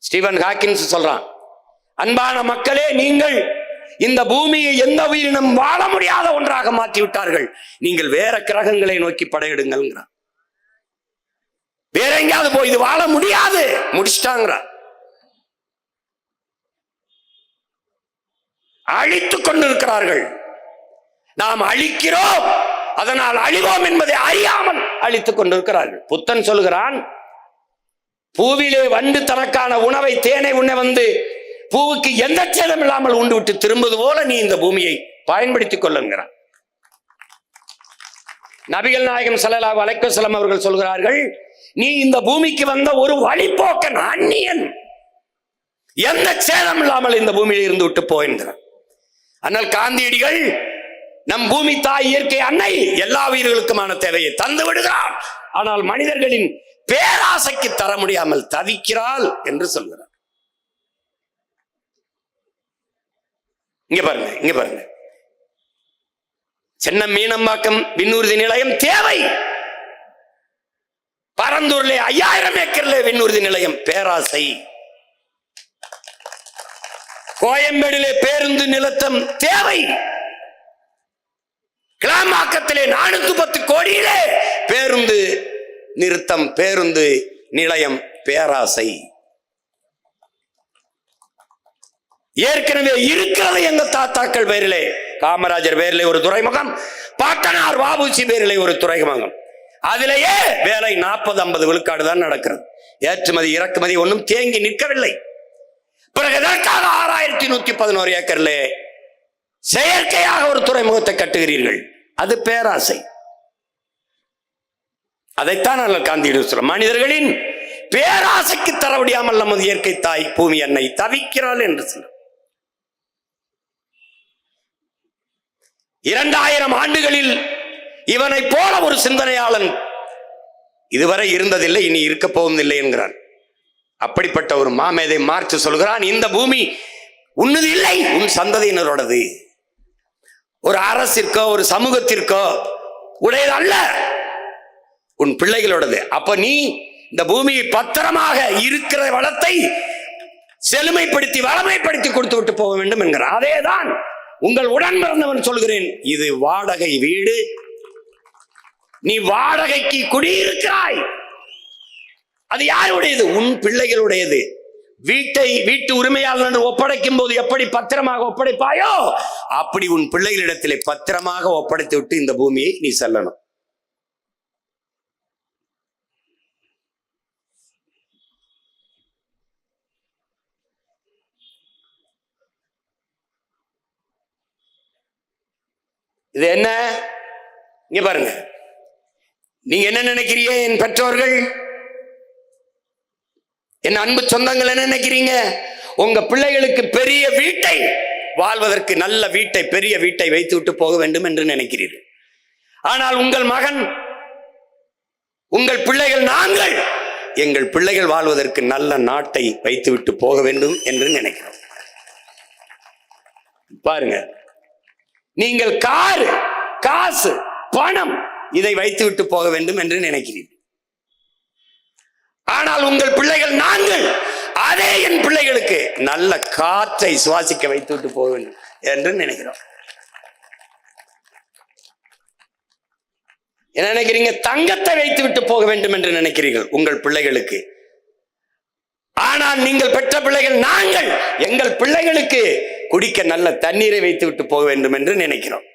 ஸ்டீவன் ஹாக்கின்ஸ் சொல்றான், அன்பான மக்களே, நீங்கள் இந்த பூமியை எந்த உயிரினம் வாழ முடியாத ஒன்றாக மாற்றி விட்டார்கள். நீங்கள் வேற கிரகங்களை நோக்கி படையிடுங்கள். வேற எங்கேயாவது போய் இது வாழ முடியாது, முடிச்சிட்டாங்க. அழித்துக் கொண்டிருக்கிறார்கள். நாம் அழிக்கிறோம், அதனால் அழிவோம் என்பதை அறியாமல் அழித்துக் கொண்டிருக்கிறார்கள். புத்தன் சொல்கிறான், பூவிலே வண்டு தனக்கான உணவை தேனை உண்ண வந்து பூவுக்கு எந்த சேதம் இல்லாமல் உண்டு விட்டு திரும்புவது போல நீ இந்த பூமியை பயன்படுத்திக் கொள்ளுங்கிறான். நபிகள் நாயகம் ஸல்லல்லாஹு அலைஹி வஸல்லம் அவர்கள் சொல்கிறார்கள், நீ இந்த பூமிக்கு வந்த ஒரு வழிபோக்கன், அந்நியன், எந்த சேதம் இல்லாமல் இந்த பூமியில் இருந்து விட்டு போகின்றான். ஆனால் காந்தியடிகள் நம் பூமி தாய் இயற்கை அன்னை எல்லா உயிர்களுக்குமான தேவையை தந்து விடுகிறார், ஆனால் மனிதர்களின் பேராசைக்கு தர முடியாமல் தவிக்கிறாள் என்று சொல்கிறார். இங்க பாருங்க, சென்னை மீனம்பாக்கம் விண்ணூர்தி நிலையம் தேவை. பரந்தூர்ல 5000 ஏக்கர்ல விண்ணூர்தி நிலையம் பேராசை. கோயம்பேடிலே பேருந்து நிலத்தம் தேவை. கிளாம்பாக்கத்திலே 410 கோடியிலே பேருந்து நிறுத்தம், பேருந்து நிலையம் பேராசை. ஏற்கனவே இருக்கிறது எங்க தாத்தாக்கள் பேரிலே, காமராஜர் பேரிலே ஒரு துறைமுகம், பாட்டனார் வாபூசி பேரிலே ஒரு துறைமுகம். அதிலேயே வேலை 40-50 விழுக்காடு தான் நடக்கிறது. ஏற்றுமதி இறக்குமதி ஒன்றும் தேங்கி நிற்கவில்லை. பிறகு எதற்காக 6111 ஏக்கர்ல செயற்கையாக ஒரு துறைமுகத்தை கட்டுகிறீர்கள்? அது பேராசை. அதைத்தான் நாங்கள் காந்தியிடம் சொல்றோம், மனிதர்களின் பேராசைக்கு தர முடியாமல் நமது இயற்கை தாய் பூமி அன்னை தவிக்கிறாள் என்று சொல்ற. 2000 ஆண்டுகளில் இவனை போல ஒரு சிந்தனையாளன் இதுவரை இருந்ததில்லை, இனி இருக்க போவதில்லை என்கிறான். அப்படிப்பட்ட ஒரு மாமேதை மார்க்ஸ் சொல்கிறான், இந்த பூமி உன்னது இல்லை, உன் சந்ததியினரோடது. ஒரு அரசிற்கோ ஒரு சமூகத்திற்கோ உடையது அல்ல, உன் பிள்ளைகளோடது. அப்ப நீ இந்த பூமியை பத்திரமாக இருக்கிற வளத்தை செழுமைப்படுத்தி வளமைப்படுத்தி கொடுத்து விட்டு போக வேண்டும் என்கிறார். அதேதான் உங்கள் உடன் பிறந்தவன் சொல்கிறேன், இது வாடகை வீடு, நீ வாடகைக்கு குடியிருக்கிறாய். அது யாருடையது? உன் பிள்ளைகளுடையது. வீட்டு உரிமையாளர் ஒப்படைக்கும் போது எப்படி பத்திரமாக ஒப்படைப்பாயோ அப்படி உன் பிள்ளைகளிடத்திலே பத்திரமாக ஒப்படைத்து விட்டு இந்த பூமியை நீ செல்லணும். இது என்ன? இங்க பாருங்க, நீங்க என்ன நினைக்கிறீங்க? என் பெற்றோர்கள், என் அன்பு சொந்தங்கள் என்ன நினைக்கிறீங்க? உங்க பிள்ளைகளுக்கு பெரிய வீட்டை, வாழ்வதற்கு நல்ல வீட்டை, பெரிய வீட்டை வைத்து விட்டு போக வேண்டும் என்று நினைக்கிறீர்கள். ஆனால் உங்கள் மகன் உங்கள் பிள்ளைகள் நாங்கள் எங்கள் பிள்ளைகள் வாழ்வதற்கு நல்ல நாட்டை வைத்துவிட்டு போக வேண்டும் என்று நினைக்கிறோம். பாருங்க, நீங்கள் காரு, காசு, பணம் இதை வைத்துவிட்டு போக வேண்டும் என்று நினைக்கிறீர்கள். ஆனால் உங்கள் பிள்ளைகள் நாங்கள் அதே என் பிள்ளைகளுக்கு நல்ல காற்றை சுவாசிக்க வைத்துவிட்டு போக வேண்டும் என்று நினைக்கிறோம். என்ன நினைக்கிறீங்க? தங்கத்தை வைத்து விட்டு போக வேண்டும் என்று நினைக்கிறீர்கள் உங்கள் பிள்ளைகளுக்கு. ஆனால் நீங்கள் பெற்ற பிள்ளைகள் நாங்கள் எங்கள் பிள்ளைகளுக்கு குடிக்க நல்ல தண்ணீரை வைத்து விட்டு போக வேண்டும் என்று நினைக்கிறோம்.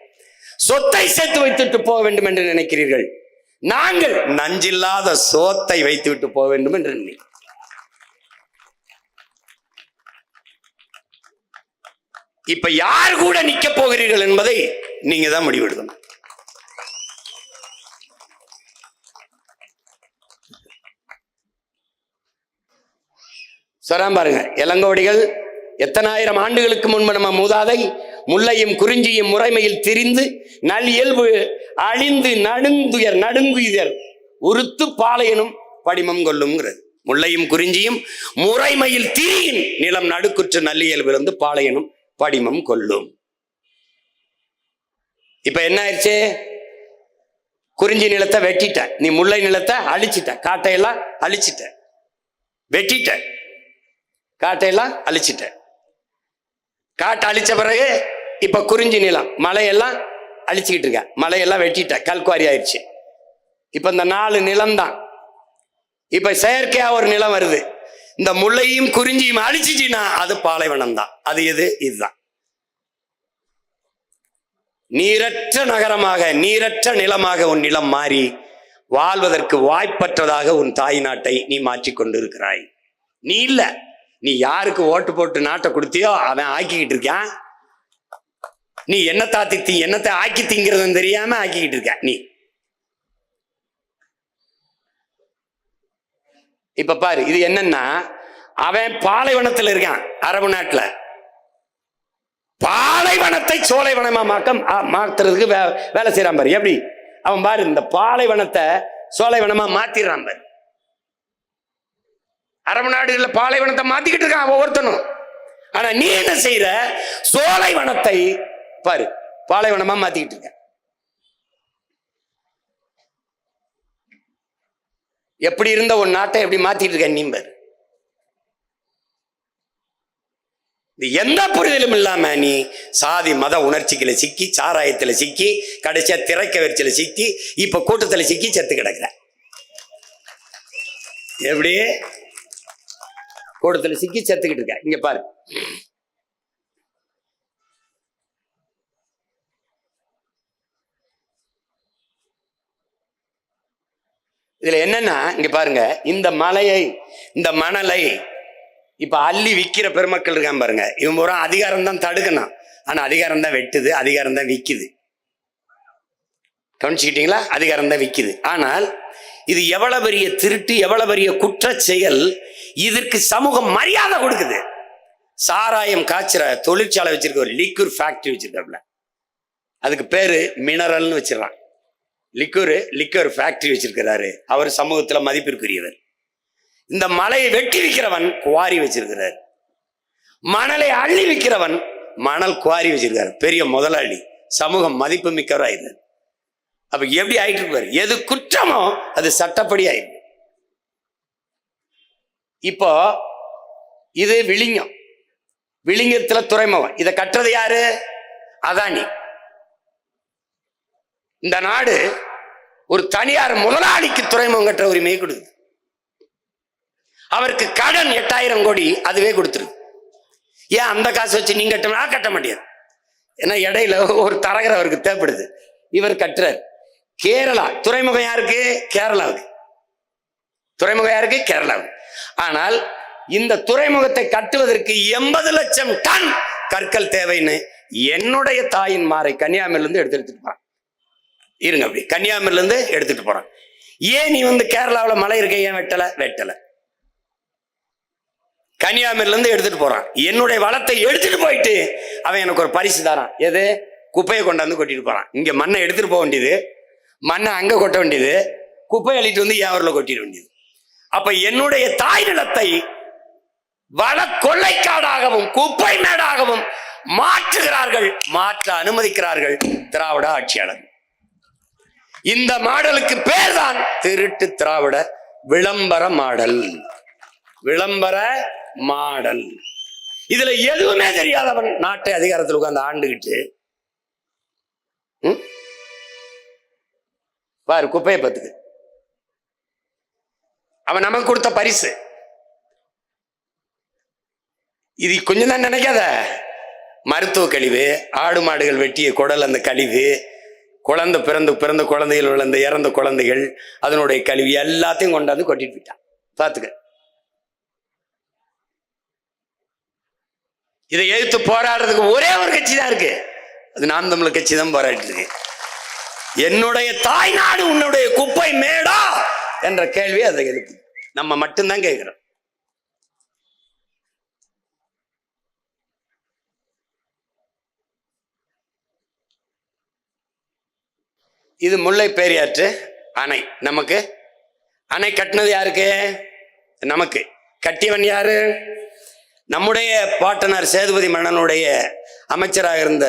சொத்தை சேர்த்து வைத்துவிட்டு போக வேண்டும் என்று நினைக்கிறீர்கள். நாங்கள் நஞ்சில்லாத சோத்தை வைத்து விட்டு போக வேண்டும் என்று நினைக்கிறோம். இப்ப யார் கூட நிக்க போகிறீர்கள் என்பதை நீங்க தான் முடிவெடுக்கணும். சொல்றான் பாருங்க, இளங்கோவடிகள் எத்தனாயிரம் ஆண்டுகளுக்கு முன்பு நம்ம மூதாதை முல்லையும் குறிஞ்சியும் முறைமையில் திரிந்து நல் இயல்பு அழிந்து நடுங்குயர் உறுத்து பாளையனும் படிமம் கொள்ளும்ங்கிறது. முல்லையும் குறிஞ்சியும் முறைமையில் திரியின் நிலம் நடுக்குற்று நல்லியல்பிலிருந்து பாளையனும் படிமம் கொள்ளும். இப்ப என்ன ஆயிடுச்சு? குறிஞ்சி நிலத்தை வெட்டிட்ட, நீ முல்லை நிலத்தை அழிச்சிட்ட, காட்டையெல்லாம் அழிச்சிட்ட, வெட்டிட்ட, காட்டையெல்லாம் அழிச்சிட்ட. காட்டை அழிச்ச பிறகு இப்ப குறிஞ்சி நிலம் மலையெல்லாம் அழிச்சுக்கிட்டு இருக்க, மலையெல்லாம் வெட்டிட்ட, கல்குவாரி ஆயிடுச்சு. இப்ப இந்த 4 நிலம் தான். இப்ப செயற்கையா ஒரு நிலம் வருது. இந்த முல்லையும் குறிஞ்சியும் அழிச்சிச்சுன்னா அது பாலைவனம் தான். அது எது? இதுதான். நீரற்ற நகரமாக, நீரற்ற நிலமாக உன் நிலம் மாறி வாழ்வதற்கு வாய்ப்பற்றதாக உன் தாய் நாட்டை நீ மாற்றிக் கொண்டிருக்கிறாய். நீ இல்ல, நீ யாருக்கு ஓட்டு போட்டு நாட்டை கொடுத்தியோ அவன் ஆக்கிக்கிட்டு இருக்கான். நீ என்னத்தை ஆக்கி திங்கிறதுன்னு தெரியாம ஆக்கிக்கிட்டு இருக்க நீ. இப்ப பாரு, இது என்னன்னா, அவன் பாலைவனத்தில் இருக்கான், அரபு நாட்டுல. பாலைவனத்தை சோலைவனமா மாத்துறதுக்கு வேலை செய்யறான் பாரு. எப்படி அவன் பாரு, இந்த பாலைவனத்தை சோலைவனமா மாத்திடுறான் பாரு. அரபு நாடுகள்ல பாலைவனத்தை மாத்திக்கிட்டு இருக்கான் ஒவ்வொருத்தனும். ஆனா நீ என்ன செய்யற? சோலைவனத்தை பாரு பாலைவனமா மாத்திக்கிட்டு இருக்க. எப்படி இருந்த ஒரு நாட்டை எப்படி மாத்திட்டு இருக்க நீ பாரு. எந்த புரிதலும் இல்லாம நீ சாதி மத உணர்ச்சிகளை சிக்கி, சாராயத்துல சிக்கி, கடைசியா திரைக்க வரிச்சல சிக்கி, இப்ப கூட்டத்துல சிக்கி செத்து கிடக்குற. எப்படி கூட்டத்துல சிக்கி செத்துக்கிட்டு இருக்க. இங்க பாரு, இதுல என்னன்னா, இங்க பாருங்க, இந்த மலையை, இந்த மணலை இப்ப அள்ளி விக்கிற பெருமக்கள் இருக்கான் பாருங்க. இவன் பூரா அதிகாரம் தான் தடுக்கணும், ஆனா அதிகாரம் தான் வெட்டுது, அதிகாரம் தான் விக்குது. கவனிச்சுக்கிட்டீங்களா? அதிகாரம் தான் விக்குது. ஆனால் இது எவ்வளவு பெரிய திருட்டு, எவ்வளவு பெரிய குற்ற செயல். இதற்கு சமூகம் மரியாதை கொடுக்குது. சாராயம் காய்ச்சுற தொழிற்சாலை வச்சிருக்க, ஒரு லிக்யூர் ஃபேக்டரி வச்சிருக்காப்ல, அதுக்கு பேரு மினரல்னு வச்சிடறான். லிக்யூர் ஃபேக்டரி வச்சிருக்கிறாரு. அவர் சமூகத்துல மதிப்பிற்குரியவர். இந்த மலையை வெட்டி விற்கிறவன் குவாரி வச்சிருக்கிறார். மணலை அள்ளி விற்கிறவன் மணல் குவாரி வச்சிருக்காரு. பெரிய முதலாளி, சமூகம் மதிப்பு மிக்கவராயிரு. அப்ப எப்படி ஆயிட்டு இருப்பாரு? எது குற்றமோ அது சட்டப்படி ஆயிரு. இப்போ இது விழிங்கம், விழிங்கத்துல துறைமுகம். இதை கட்டுறது யாரு? அதானி. இந்த நாடு ஒரு தனியார் முதலாளிக்கு துறைமுகம் கட்டுற உரிமையை கொடுக்குது. அவருக்கு கடன் 8000 கோடி அதுவே கொடுத்துருது. ஏன் அந்த காசு வச்சு நீங்க கட்ட முடியாது? ஏன்னா இடையில ஒரு தரகர் அவருக்கு தேவைப்படுது, இவர் கட்டுறார். கேரளா துறைமுகம் யாருக்கு? கேரளாவுக்கு. துறைமுகம் யாருக்கு? கேரளாவுக்கு. ஆனால் இந்த துறைமுகத்தை கட்டுவதற்கு 80 லட்சம் டன் கற்கள் தேவைன்னு என்னுடைய தாயின் மாறை கன்னியாகுமரியிலிருந்து எடுத்துட்டு போறான். இருங்க, அப்படி கன்னியாகுமரியிலிருந்து எடுத்துட்டு போறான். ஏன் நீ கேரளாவில் மலை இருக்க ஏன் வெட்டல? கன்னியாகுமரியிலிருந்து எடுத்துட்டு போறான். என்னுடைய வளத்தை எடுத்துட்டு போயிட்டு அவன் எனக்கு ஒரு பரிசு தரான். எது? குப்பையை கொண்டாந்து கொட்டிட்டு போறான். இங்க மண்ணை எடுத்துட்டு போக வேண்டியது, மண்ணை அங்க கொட்ட வேண்டியது. குப்பை அள்ளிட்டு வந்து என் ஊர்ல கொட்டிட வேண்டியது. அப்ப என்னுடைய தாய் நிலத்தை வள கொள்ளைக்காடாகவும் குப்பை மேடாகவும் மாற்றுகிறார்கள், மாற்ற அனுமதிக்கிறார்கள் திராவிட ஆட்சியாளர். இந்த மாடலுக்கு பேர் தான் திருட்டு திராவிட விளம்பர மாடல். விளம்பர மாடல். இதுல எதுவுமே தெரியாதவன் நாட்டை அதிகாரத்தில் உட்கார்ந்து ஆண்டுகிட்டு பாரு குப்பையை பத்துக்கு. அவன் நமக்கு கொடுத்த பரிசு. இது கொஞ்சம் தான் நினைக்காத. மருத்துவ கழிவு, ஆடு மாடுகள் வெட்டிய குடல், அந்த கழிவு, குழந்தை பிறந்த குழந்தைகள் விழுந்த இறந்த குழந்தைகள், அதனுடைய கழிவு எல்லாத்தையும் கொண்டாந்து கொட்டிட்டு போயிட்டான். பாத்துக்க. இதை எதிர்த்து போராடுறதுக்கு ஒரே ஒரு கட்சி தான் இருக்கு, அது நாம் தமிழர் கட்சி தான் போராடிட்டு இருக்கு. என்னுடைய தாய் நாடு உன்னுடைய குப்பை மேடா என்ற கேள்வி அதை எழுப்பு. நம்ம மட்டும்தான் கேட்கிறோம். இது முல்லை பெரியாற்று அணை. நமக்கு அணை கட்டினது யாருக்கு? நமக்கு. கட்டியவன் யாரு? நம்முடைய பாட்டனார் சேதுபதி மன்னனுடைய அமைச்சராக இருந்த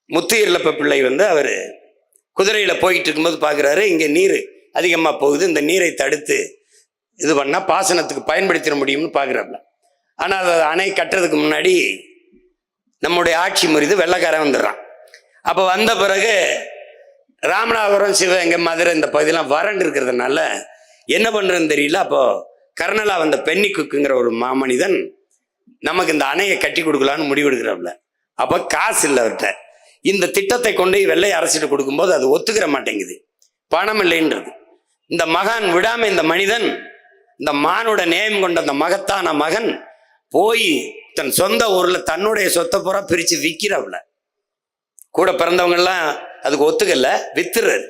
முத்து இர்லப்ப பிள்ளை அவர் குதிரையில போயிட்டு இருக்கும்போது பார்க்குறாரு, இங்கே நீர் அதிகமாக போகுது, இந்த நீரை தடுத்து இது பண்ணால் பாசனத்துக்கு பயன்படுத்திட முடியும்னு பார்க்குறாப்புல. ஆனால் அதை அணை கட்டுறதுக்கு முன்னாடி நம்முடைய ஆட்சி முறிது வெள்ளைக்காரன் வந்துடுறான். அப்போ வந்த பிறகு ராமநாதபுரம், சிவகங்கை, மதுரை இந்த பகுதியெல்லாம் வறண்டு இருக்கிறதுனால என்ன பண்ணுறதுன்னு தெரியல. அப்போ கர்னலா வந்த பென்னி குக்குங்கிற ஒரு மாமனிதன் நமக்கு இந்த அணையை கட்டி கொடுக்கலான்னு முடிவெடுக்கிறாப்புல. அப்போ காசு இல்லை அவர்கிட்ட. இந்த திட்டத்தை கொண்டு வெள்ளை அரசிட்டு கொடுக்கும்போது அது ஒத்துக்கிற மாட்டேங்குது, பணம் இல்லைன்றது. இந்த மகான் விடாம இந்த மனிதன், இந்த மானோட நேயம் கொண்ட அந்த மகத்தான மகன் போய் தன் சொந்த ஊர்ல தன்னுடைய சொத்தை பூரா பிரிச்சு விற்கிறாப்புல. கூட பிறந்தவங்க எல்லாம் அதுக்கு ஒத்துக்கல, வித்துறாரு.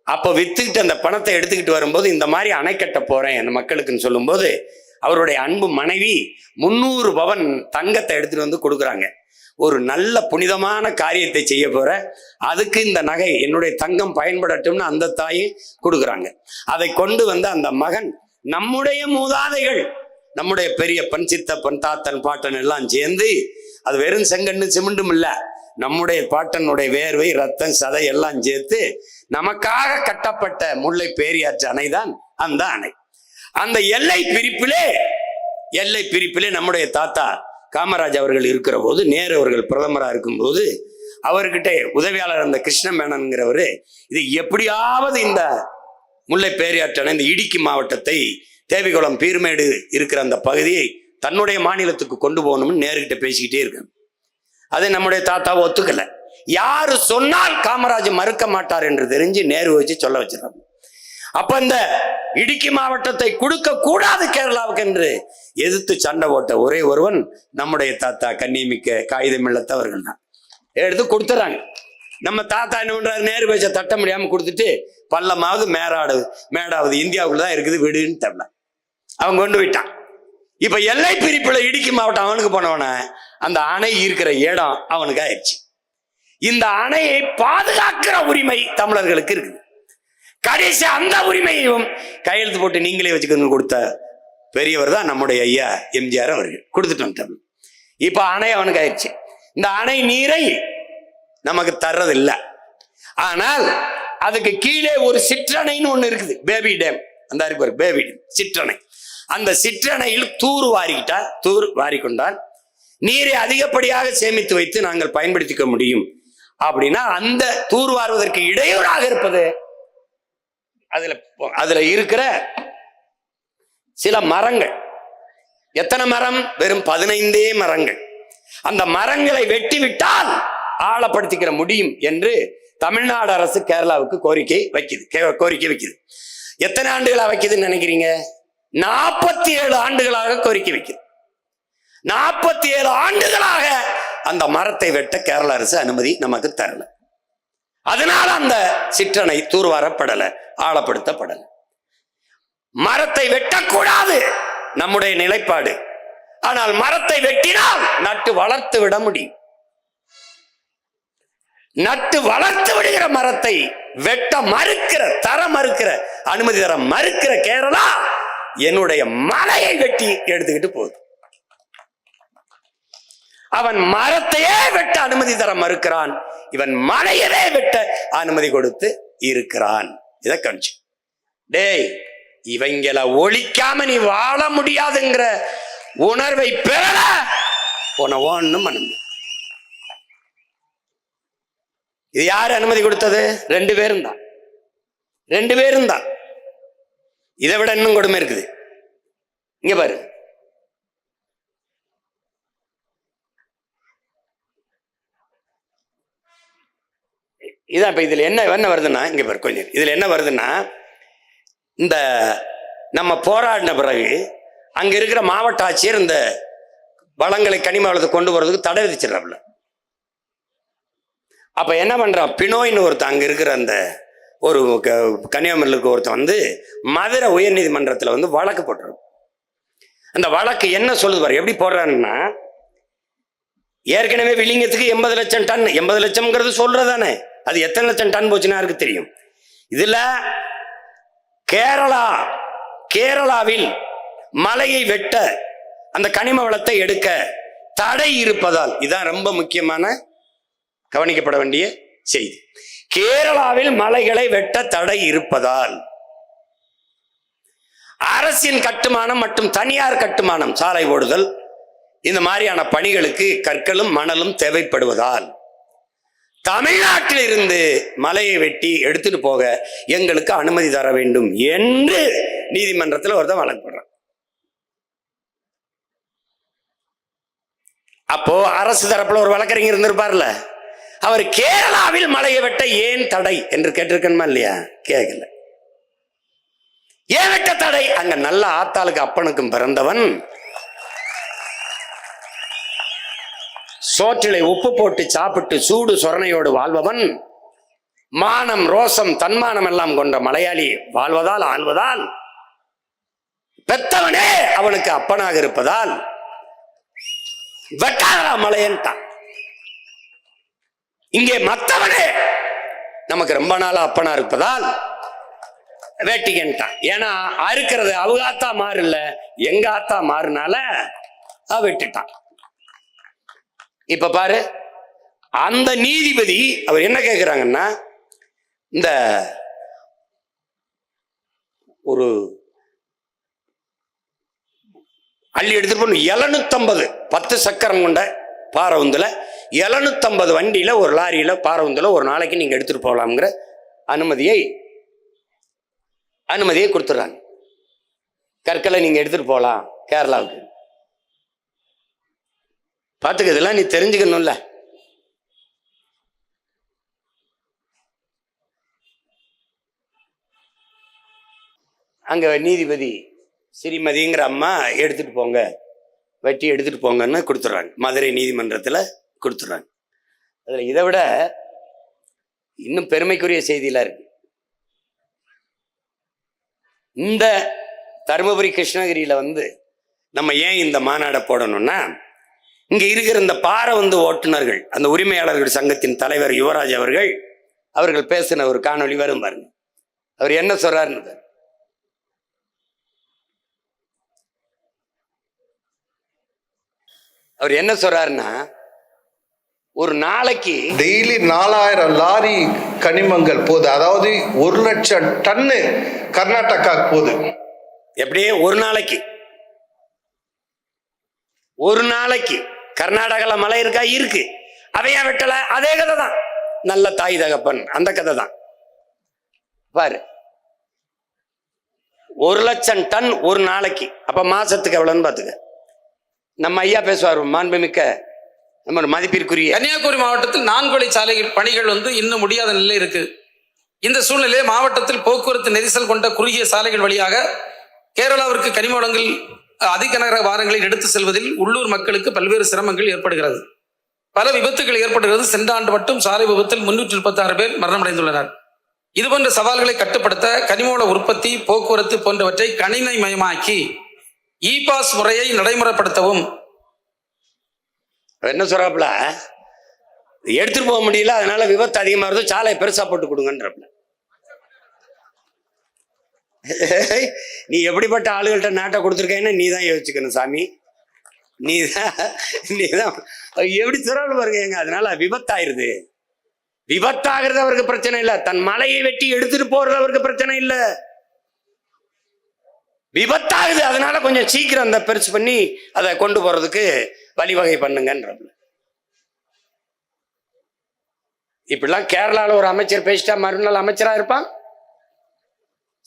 அப்போ வித்துக்கிட்டு அந்த பணத்தை எடுத்துக்கிட்டு வரும்போது இந்த மாதிரி அணை கட்ட போறேன் அந்த மக்களுக்குன்னு சொல்லும்போது அவருடைய அன்பு மனைவி 300 பவன் தங்கத்தை எடுத்துட்டு வந்து கொடுக்குறாங்க. ஒரு நல்ல புனிதமான காரியத்தை செய்ய போற, அதுக்கு இந்த நகை என்னுடைய தங்கம் பயன்படட்டும்னு அந்த தாயை கொடுக்குறாங்க. அதை கொண்டு வந்து அந்த மகன், நம்முடைய மூதாதைகள், நம்முடைய பெரியப்பன், சித்தப்பன், தாத்தன், பாட்டன் எல்லாம் சேர்ந்து, அது வெறும் செங்கண்ணு சிமெண்டும் இல்ல, நம்முடைய பாட்டனுடைய வேர்வை, ரத்தம், சதை எல்லாம் சேர்த்து நமக்காக கட்டப்பட்ட முல்லை பெரியாற்று அணைதான் அந்த அணை. அந்த எல்லை பிரிப்பிலே நம்முடைய தாத்தா காமராஜ் அவர்கள் இருக்கிற போது, நேரு அவர்கள் பிரதமராக இருக்கும்போது, அவர்கிட்ட உதவியாளர் அந்த கிருஷ்ண மேனன்கிறவரு, இது எப்படியாவது இந்த முல்லை பெரியாற்று அணை, இந்த இடுக்கி மாவட்டத்தை, தேவிகுளம், பீர்மேடு இருக்கிற அந்த பகுதியை தன்னுடைய மாநிலத்துக்கு கொண்டு போகணும்னு நேருகிட்ட பேசிக்கிட்டே இருக்காங்க. அதை நம்முடைய தாத்தா ஒத்துக்கல. யாரு சொன்னால் காமராஜ் மறுக்க மாட்டார் என்று தெரிஞ்சு நேரு வச்சு சொல்ல வச்சிடறாங்க. அப்ப இந்த இடுக்கி மாவட்டத்தை கொடுக்க கூடாது கேரளாவுக்கு என்று எதிர்த்து சண்டை போட்ட ஒரே ஒருவன் நம்முடைய தாத்தா கண்ணியமிக்க காகிதம் இல்லத்தவர்கள் தான். எடுத்து கொடுத்துறாங்க. நம்ம தாத்தா என்ன பண்றாரு, நேரு பேச்ச தட்ட முடியாம கொடுத்துட்டு, பள்ளமாவது மேடாவது இந்தியாவுக்குள்ளதான் இருக்குது விடுன்னு தரல, அவன் கொண்டு போயிட்டான். இப்ப எல்லை பிரிப்புல இடுக்கி மாவட்டம் அவனுக்கு போனவன, அந்த அணை இருக்கிற இடம் அவனுக்கு ஆயிடுச்சு. இந்த அணையை பாதுகாக்கிற உரிமை தமிழர்களுக்கு இருக்குது. கடைசி அந்த உரிமையையும் கையெழுத்து போட்டு நீங்களே வச்சுக்கணும்னு கொடுத்த பெரியவர் தான் நம்முடைய ஐயா எம்ஜிஆர் அவர்கள். கொடுத்துட்டு வந்துட்டாங்க. இப்ப அணை அவனுக்கு ஆயிடுச்சு. இந்த அணை நீரை நமக்கு தர்றதில்லை. ஆனால் அதுக்கு கீழே ஒரு சிற்றணைன்னு ஒண்ணு இருக்குது, பேபி டேம். அந்த பேபி டேம் சிற்றணை. அந்த சிற்றணையில் தூர் வாரிக்கொண்டால் நீரை அதிகப்படியாக சேமித்து வைத்து நாங்கள் பயன்படுத்திக்க முடியும். அப்படின்னா அந்த தூர் வாருவதற்கு இடையூறாக இருப்பது அதுல இருக்கிற சில மரங்கள். எத்தனை மரம்? வெறும் 15 மரங்கள். அந்த மரங்களை வெட்டி விட்டால் ஆழப்படுத்திக்கிற முடியும் என்று தமிழ்நாடு அரசு கேரளாவுக்கு கோரிக்கை வைக்குது. எத்தனை ஆண்டுகளா வைக்குதுன்னு நினைக்கிறீங்க? 47 ஆண்டுகளாக கோரிக்கை வைக்குது. 47 ஆண்டுகளாக அந்த மரத்தை வெட்ட கேரள அரசு அனுமதி நமக்கு தரல. அதனால அந்த சிற்றணை தூர்வாரப்படல, ஆழப்படுத்தப்படல. மரத்தை வெட்டக்கூடாது நம்முடைய நிலைப்பாடு. ஆனால் மரத்தை வெட்டினால் நட்டு வளர்த்து விட முடியும். நட்டு வளர்த்து விடுகிற மரத்தை வெட்ட மறுக்கிற அனுமதி தர மறுக்கிற கேரளா என்னுடைய மலையை வெட்டி எடுத்துக்கிட்டு போகுது. அவன் மரத்தையே வெட்ட அனுமதி தர மறுக்கிறான், இவன் மலையவே வெட்ட அனுமதி கொடுத்து இருக்கிறான். இதை கணிச்சு டேய், இவங்களை ஒழிக்காம நீ வாழ முடியாதுங்கிற உணர்வை பெறல ஒண்ணும் பண்ண. இது யாரு அனுமதி கொடுத்தது? 2 பேரும் தான். 2 பேரும் தான். இதை விட இன்னும் கொடுமை இருக்குது. இங்க பாரு, இதான் இப்ப இதுல என்ன வருதுன்னா, இங்க பாரு கொஞ்சம், இதுல என்ன வருதுன்னா, இந்த நம்ம போராடின பிறகு அங்க இருக்கிற மாவட்ட ஆட்சியர் இந்த வளங்களை கனிம வளத்தை கொண்டு போறதுக்கு தடை விதிச்சிடறாப்புல. அப்ப என்ன பண்றான், பினோயின்னு ஒருத்தன் அங்க இருக்கிற அந்த ஒரு கன்னியாகுமரியில் ஒருத்தன் வந்து மதுரை உயர்நீதிமன்றத்தில் வந்து வழக்கு போட்டுறான். அந்த வழக்கு என்ன சொல்லுது பாரு, எப்படி போடுறான்னா, ஏற்கனவே விளிங்கத்துக்கு 80 லட்சம் டன், 80 லட்சம்ங்கிறது சொல்றதானே, அது எத்தனை லட்சம் டன் போச்சுன்னா யாருக்கு தெரியும். இதுல கேரளாவில் மலையை வெட்ட அந்த கனிம வளத்தை எடுக்க தடை இருப்பதால், இதான் ரொம்ப முக்கியமான கவனிக்கப்பட வேண்டிய செய்தி. கேரளாவில் மலைகளை வெட்ட தடை இருப்பதால் அரசின் கட்டுமானம் மற்றும் தனியார் கட்டுமானம், சாலை ஓடுதல், இந்த மாதிரியான பணிகளுக்கு கற்களும் மணலும் தேவைப்படுவதால் தமிழ்நாட்டில் இருந்து மலையை வெட்டி எடுத்துட்டு போக எங்களுக்கு அனுமதி தர வேண்டும் என்று நீதிமன்றத்தில் ஒருத்தன் வழக்கு போடுறான். அப்போ அரசு தரப்புல ஒரு வழக்கறிஞர் இருந்திருப்பார்ல, அவர் கேரளாவில் மலையை வெட்ட ஏன் தடை என்று கேட்டிருக்கணுமா இல்லையா? கேட்கல. ஏன் வெட்ட தடை? அங்க நல்ல ஆத்தாளுக்கு அப்பனுக்கும் பிறந்தவன், சோற்றிலை உப்பு போட்டு சாப்பிட்டு சூடு சொரணையோடு வாழ்பவன், மானம் ரோசம் தன்மானம் எல்லாம் கொண்ட மலையாளி ஆள்வதால் பெத்தவனே அவனுக்கு அப்பனாக இருப்பதால் வெட்டாதரா மலையன்ட்டான். இங்கே மத்தவனே நமக்கு ரொம்ப நாளா அப்பனா இருப்பதால் வேட்டிக்கிட்டான். ஏன்னா அறுக்கிறது அவங்க ஆத்தா மாறு இல்ல, எங்க ஆத்தா மாறுனால வெட்டிட்டான். இப்ப பாரு, அந்த நீதிபதி அவர் என்ன கேட்கிறாங்கன்னா, இந்த ஒரு அள்ளி எடுத்துட்டு போன 750 10 சக்கரம் கொண்ட பாரவுந்துல 750 வண்டியில ஒரு லாரியில பாரவுந்துல ஒரு நாளைக்கு நீங்க எடுத்துட்டு போகலாம்ங்கிற அனுமதியை கொடுத்துறாங்க. கற்களை நீங்க எடுத்துட்டு போகலாம் கேரளாவுக்கு. பாத்துக்க, இதெல்லாம் நீ தெரிஞ்சுக்கணும்ல. அங்க நீதிபதி ஸ்ரீமதிங்கிற அம்மா எடுத்துட்டு போங்க, வெட்டி எடுத்துட்டு போங்கன்னு கொடுத்துட்றாங்க. மதுரை நீதிமன்றத்தில் கொடுத்துட்றாங்க. அதுல இதை விட இன்னும் பெருமைக்குரிய செய்தியெல்லாம் இருக்கு. இந்த தருமபுரி கிருஷ்ணகிரியில வந்து நம்ம ஏன் இந்த மாநாடை போடணும்னா, இங்க இருக்கிற இந்த பாரவுந்து ஓட்டுநர்கள், அந்த உரிமையாளர்கள் சங்கத்தின் தலைவர் யுவராஜ் அவர்கள் பேசின ஒரு காணொளி வரும் பாருங்க. அவர் என்ன சொல்றாருன்னு, அவர் என்ன சொல்றாருன்னா, ஒரு நாளைக்கு டெய்லி 4000 லாரி கனிமங்கள் போகுது. அதாவது 1 லட்சம் டன்னு கர்நாடகா போகுது. எப்படியே ஒரு நாளைக்கு கர்நாடகால மலை இருக்கா? இருக்கு. அவையா வெட்டல? அதே கதை தான். நல்ல தாய் தகப்பன் அந்த கதை தான். பாரு, 1 லட்சம் டன் ஒரு நாளைக்கு. அப்ப மாசத்துக்கு எவ்வளவுன்னு பாத்துக்க. நம்ம ஐயா பேசுவார், மாண்புமிக்க நம்ம மதிப்பிற்குரிய. கன்னியாகுமரி மாவட்டத்தில் 4 வழி சாலைகள் பணிகள் இன்னும் முடியாத நிலை இருக்கு. இந்த சூழ்நிலையை மாவட்டத்தில் போக்குவரத்து நெரிசல் கொண்ட குறுகிய சாலைகள் வழியாக கேரளாவிற்கு கனிம வளங்கள் அதிக நகர வாரங்களில் எடுத்து செல்வதில் உள்ளூர் மக்களுக்கு பல்வேறு சிரமங்கள் ஏற்படுகிறது. பல விபத்துகள் ஏற்படுகிறது. சென்ற ஆண்டு மட்டும் சாலை விபத்தில் 336 பேர் மரணமடைந்துள்ளனர். இதுபோன்ற சவால்களை கட்டுப்படுத்த கனிமவள உற்பத்தி, போக்குவரத்து போன்றவற்றை கணினிமயமாக்கி இ-பாஸ் முறையை நடைமுறைப்படுத்தவும். என்ன சொல்றாப்புல, எடுத்துட்டு போக முடியல, அதனால விபத்து அதிகமா இருந்தது, சாலையை பெருசா போட்டு கொடுங்கன்றப்ப. நீ எப்படிப்பட்ட ஆளுகள்கிட்ட நாட்டை கொடுத்துருக்கேன்னு நீ தான் யோசிச்சுக்கணும் சாமி. நீதான் எப்படி திறவு பாருங்க எங்க. அதனால விபத்தாயிருது. விபத்தாகிறது அவருக்கு பிரச்சனை இல்லை, தன் மலையை வெட்டி எடுத்துட்டு போறது அவருக்கு பிரச்சனை இல்லை. விபத்தாகுது, அதனால கொஞ்சம் சீக்கிரம் அந்த பெருசு பண்ணி அதை கொண்டு போறதுக்கு வழிவகை பண்ணுங்கன்ற. இப்படிலாம் கேரளால ஒரு அமைச்சர் பேசிட்டா மறுநாள் அமைச்சரா இருப்பான்.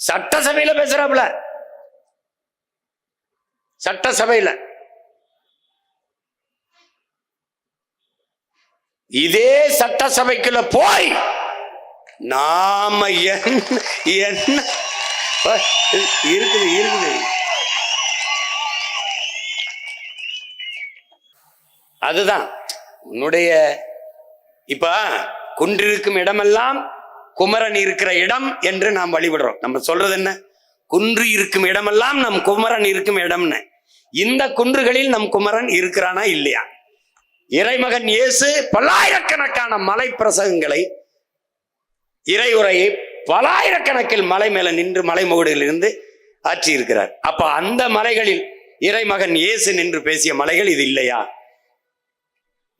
சட்டசபையில பேசுறாப்புல, சட்டசபையில. இதே சட்டசபைக்குள்ள போய் நாம என்ன இருக்குது இருக்குது. அதுதான் உன்னுடைய இப்ப குன்றிருக்கும் இடமெல்லாம் குமரன் இருக்கிற இடம் என்று நாம் வழிபடுறோம். நம்ம சொல்றது என்ன? குன்று இருக்கும் இடமெல்லாம் நம் குமரன் இருக்கும் இடம்னு. இந்த குன்றுகளில் நம் குமரன் இருக்கிறானா இல்லையா? இறைமகன் இயேசு பல்லாயிரக்கணக்கான மலை பிரசங்கங்களை, இறையுரையை பலாயிரக்கணக்கில் மலை மேல நின்று மலை முகடுகளில் இருந்து ஆற்றி இருக்கிறார். அப்ப அந்த மலைகளில் இறைமகன் இயேசு நின்று பேசிய மலைகள் இது இல்லையா?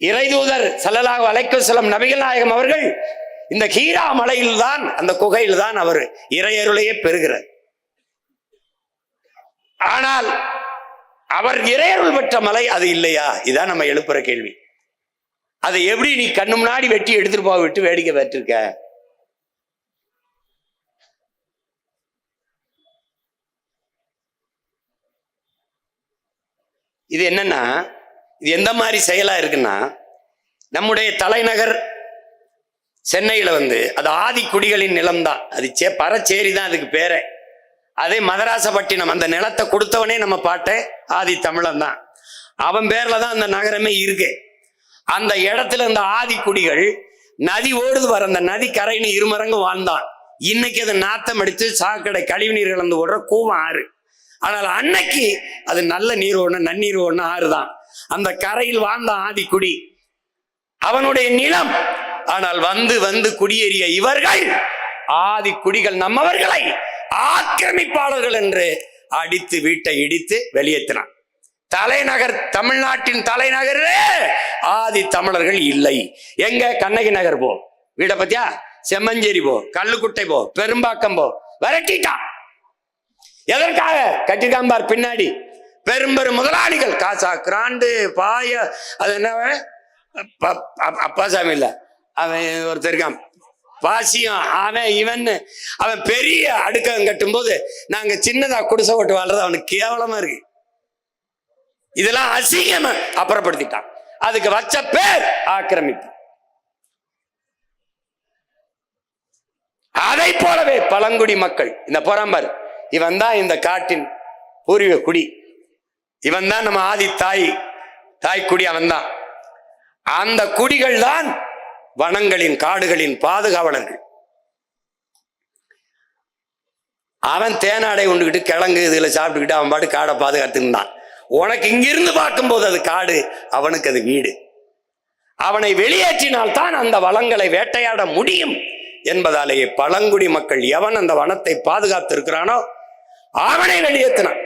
இறைதூதர் ஸல்லல்லாஹு அலைஹி வஸல்லம் நபிகள் நாயகம் அவர்கள் இந்த ஹீரா மலையில் தான், அந்த குகையில் தான் அவர் இறையருளையே பெறுகிறார். ஆனால் அவர் இறையருள் பெற்ற மலை அது இல்லையா? இதான் நம்ம எழுப்புற கேள்வி. அதை எப்படி நீ கண்ணு முன்னாடி வெட்டி எடுத்துட்டு போக விட்டு வேடிக்கை பெற்றிருக்க? இது என்னன்னா, இது எந்த மாதிரி செயலா இருக்குன்னா, நம்முடைய தலைநகர் சென்னையில அது ஆதிக்குடிகளின் நிலம்தான். அது பரச்சேரி தான் அதுக்கு பேரே. அதே மதராசப்பட்டினம், அந்த நிலத்தை கொடுத்தவனே நம்ம பாட்டை ஆதி தமிழன் தான். அவன் பேர்ல தான் அந்த நகரமே இருக்கு. அந்த இடத்துல இந்த ஆதிக்குடிகள் நதி ஓடுது வர, அந்த நதி கரைன்னு இருமரங்கு வாழ்ந்தான். இன்னைக்கு அது நாத்தம் அடித்து சாக்கடை கழிவு நீர் கலந்து ஓடுற கூவம் ஆறு. ஆனால் அன்னைக்கு அது நல்ல நீர் ஒண்ணு, நன்னீர் ஒண்ணு ஆறுதான். அந்த கரையில் வாழ்ந்த ஆதிக்குடி அவனுடைய நிலம். ஆனால் வந்து வந்து குடியேறிய இவர்கள் ஆதிக்குடிகள் நம்மவர்களை ஆக்கிரமிப்பாளர்கள் என்று அடித்து வீட்டை இடித்து வெளியேற்றினான். தலைநகர், தமிழ்நாட்டின் தலைநகரே ஆதி தமிழர்கள் இல்லை. எங்க? கண்ணகி நகர் போ, வீட பத்தியா, செம்மஞ்சேரி போ, கல்லுக்குட்டை போ, பெரும்பாக்கம் போ, விரட்டிட்டான். எதற்காக? கட்டிக்காம்பார் பின்னாடி பெரும் பெரும் முதலாளிகள், காசா கிராண்டு, பாய, அது என்ன அப்பாசாமி இல்ல, அவன் ஒருத்தர் இருக்கான் பாசியம், அவன் இவன், அவன் பெரிய அடுக்கம் கட்டும் போது நாங்க சின்னதா குடிசை போட்டு வாழ்றது அவனுக்கு கேவலமா இருக்கு. இதெல்லாம் அசிங்கமா அப்புறப்படுத்திட்டான். அதுக்கு வச்ச பேர் ஆக்கிரமிப்பு. அதை போலவே பழங்குடி மக்கள், இந்த போறாம்பார், இவன் தான் இந்த காட்டின் பூர்வீக குடி, இவன் தான் நம்ம ஆதி தாய்க்குடி, அவன் தான். அந்த குடிகள் தான் வனங்களின் காடுகளின் பாதுகாவலர்கள். அவன் தேனாடை உண்டுகிட்டு கிழங்கு இதுல சாப்பிட்டுக்கிட்டு அவன் பாட்டு காடை பாதுகாத்துக்கிட்டான். உனக்கு இங்கிருந்து பார்க்கும்போது அது காடு, அவனுக்கு அது வீடு. அவனை வெளியேற்றினால்தான் அந்த வளங்களை வேட்டையாட முடியும் என்பதாலேயே பழங்குடி மக்கள் எவன் அந்த வனத்தை பாதுகாத்து இருக்கிறானோ அவனை வெளியேற்றினான்.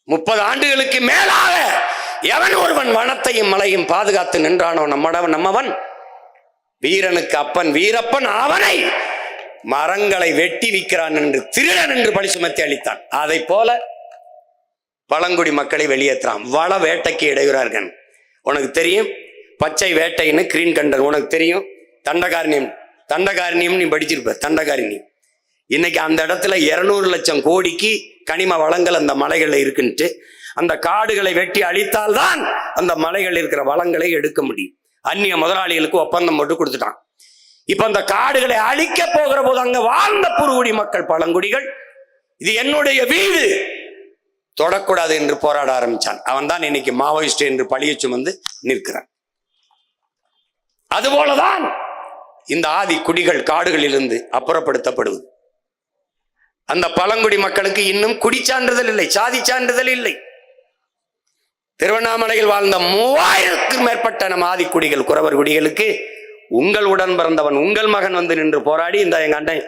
30 ஆண்டுகளுக்கு மேலாக எவன் ஒருவன் வனத்தையும் மலையும் பாதுகாத்து நின்றானோ நம்மவன் வீரனுக்கு அப்பன் வீரப்பன் அவனை மரங்களை வெட்டி விற்கிறான் என்று, திருடன் என்று பழி சுமத்தி அளித்தான். அதை போல பழங்குடி மக்களை வெளியேற்றான். வள வேட்டைக்கு இடையூறார்கள். உனக்கு தெரியும் பச்சை வேட்டைன்னு கிரீன் கண்டன், உனக்கு தெரியும் தண்டகாரண்யம் நீ படிச்சிருப்ப. தண்டகாரண்யம் இன்னைக்கு அந்த இடத்துல 200 லட்சம் கோடிக்கு கனிம வளங்கள் அந்த மலைகள்ல இருக்குன்ட்டு அந்த காடுகளை வெட்டி அழித்தால்தான் அந்த மலைகள் இருக்கிற வளங்களை எடுக்க முடியும். அந்நிய முதலாளிகளுக்கு ஒப்பந்தம் போட்டு கொடுத்துட்டான். இப்ப அந்த காடுகளை அழிக்க போகிற போது அங்க வாழ்ந்த புறகுடி மக்கள், பழங்குடிகள், இது என்னுடைய வீடு, தொடக்கூடாது என்று போராட ஆரம்பிச்சான். அவன் தான் இன்னைக்கு மாவோயிஸ்ட் என்று பழிய சுமந்து நிற்கிறான். அதுபோலதான் இந்த ஆதி குடிகள் காடுகளிலிருந்து அப்புறப்படுத்தப்படுவது. அந்த பழங்குடி மக்களுக்கு இன்னும் குடி சான்றிதழ் இல்லை, சாதி சான்றிதழ் இல்லை. திருவண்ணாமலையில் வாழ்ந்த 3000க்கும் மேற்பட்ட நம் ஆதிக்குடிகள் குறவர் குடிகளுக்கு உங்கள் உடன் பிறந்தவன் உங்கள் மகன் வந்து நின்று போராடி, இந்த எங்க அண்ணன்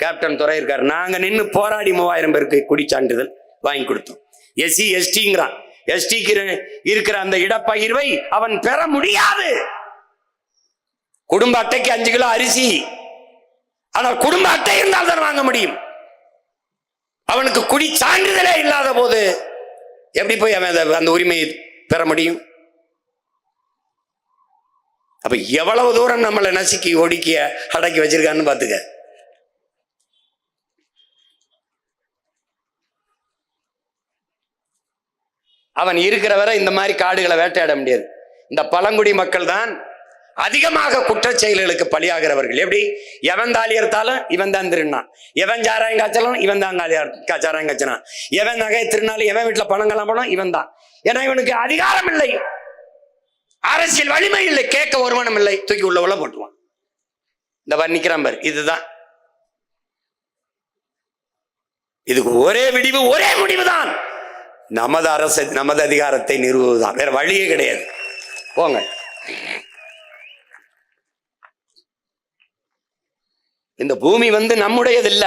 கேப்டன் துறை இருக்காரு, நாங்க நின்று போராடி 3000 பேருக்கு குடி சான்றிதழ் வாங்கி கொடுத்தோம். எஸ்சி எஸ்டிங்கிறான். எஸ்டிக்கு இருக்கிற அந்த இடப்பகிர்வை அவன் பெற முடியாது. குடும்ப அட்டைக்கு 5 கிலோ அரிசி, ஆனால் குடும்ப அட்டை இருந்தால் தான் வாங்க முடியும். அவனுக்கு குடி சான்றிதழே இல்லாத போது எப்படி போய் அவன் அந்த உரிமையை பெற முடியும்? அப்ப எவ்வளவு தூரம் நம்மளை நசுக்கி ஒடுக்கிய அடக்கி வச்சிருக்கான்னு பாத்துக்க. அவன் இருக்கிற வரை இந்த மாதிரி காடுகளை வேட்டையாட முடியாது. இந்த பழங்குடி மக்கள் தான் அதிகமாக குற்றச் செயல்களுக்கு பலியாகிறவர்கள். எப்படி? எவன் தாலி எடுத்தாலும் இவன் தான் திருநான், எவன் சாராயம் காய்ச்சலும் இவன் தான் சாராயம் காய்ச்சனான், எவன் நகை திருநாளும் எவன் வீட்டுல பணங்கள்லாம் போனோம் இவன் தான். ஏன்னா இவனுக்கு அதிகாரம் இல்லை, அரசியல் வலிமை இல்லை, கேட்க ஒருவனும் இல்லை, தூக்கி உள்ள போட்டுவான். இந்த வர்ணிக்கிறான் பாரு, இதுதான் இதுக்கு ஒரே விடிவு, ஒரே முடிவுதான். நமது அரசு நமது அதிகாரத்தை நிறுவுவதுதான், வேற வழியே கிடையாது. போங்க. இந்த பூமி நம்முடையது இல்ல.